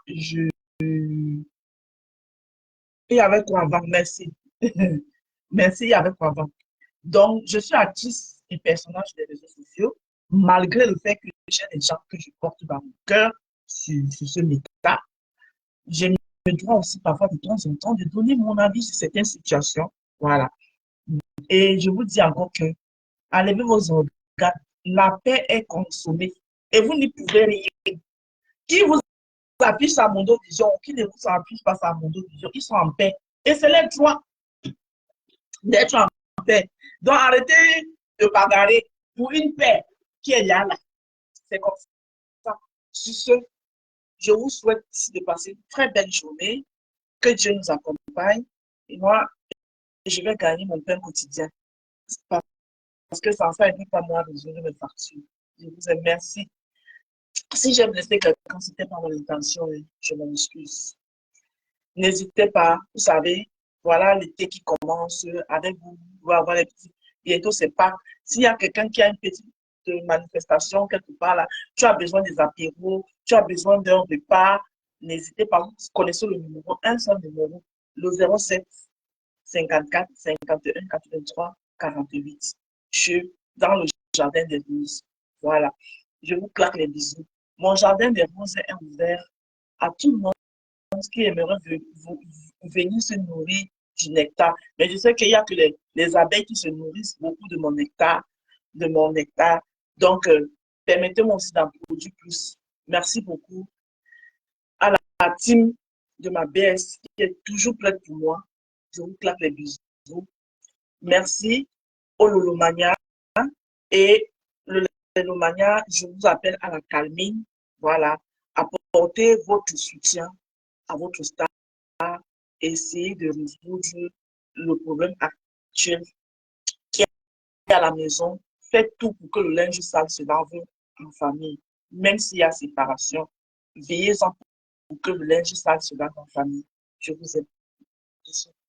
Et avec quoi avant? Merci. Merci, avec quoi avant? Donc, je suis actrice et personnage des réseaux sociaux, malgré le fait que j'ai des gens que je porte dans mon cœur sur ce méta. J'ai le droit aussi parfois de temps en temps de donner mon avis sur certaines situations. Voilà. Et je vous dis encore que enlevez vos organes, la paix est consommée et vous n'y pouvez rien. Qui vous affiche à Mondo Vision ou qui ne vous affiche pas à Mondo Vision, ils sont en paix. Et c'est leur droit d'être en paix. Donc arrêtez de bagarrer pour une paix qui est là. C'est comme ça. Sur ce, je vous souhaite de passer une très belle journée. Que Dieu nous accompagne. Et moi, je vais gagner mon pain quotidien. Parce que sans ça, il n'est pas moi résoudre mes factures. Je vous aime. Merci. Si j'ai blessé quelqu'un, ce n'était pas mon intention, je m'en excuse. N'hésitez pas, vous savez, voilà l'été qui commence avec vous, vous allez avoir les petits. Bientôt, c'est pas. S'il y a quelqu'un qui a une petite manifestation quelque part là, tu as besoin des apéros, tu as besoin d'un repas, n'hésitez pas, vous connaissez le numéro, un seul numéro, le 07 54 51 83 48. Je suis dans le jardin des roses. Voilà. Je vous claque les bisous. Mon jardin des roses est ouvert à tout le monde qui aimerait venir se nourrir du nectar. Mais je sais qu'il n'y a que les abeilles qui se nourrissent beaucoup de mon nectar. de mon nectar. Donc, permettez-moi aussi d'en produire plus. Merci beaucoup à la team de ma BS qui est toujours prête pour moi. Je vous claque les bisous. Merci au Lolomania. Et le Lolomania, je vous appelle à la calmie. Voilà. Apportez votre soutien à votre star. Essayez de résoudre le problème actuel qui est à la maison. Faites tout pour que le linge sale se lave en famille. Même s'il y a séparation, veillez-en pour que le linge sale se lave en famille. Je vous aime. Bisous.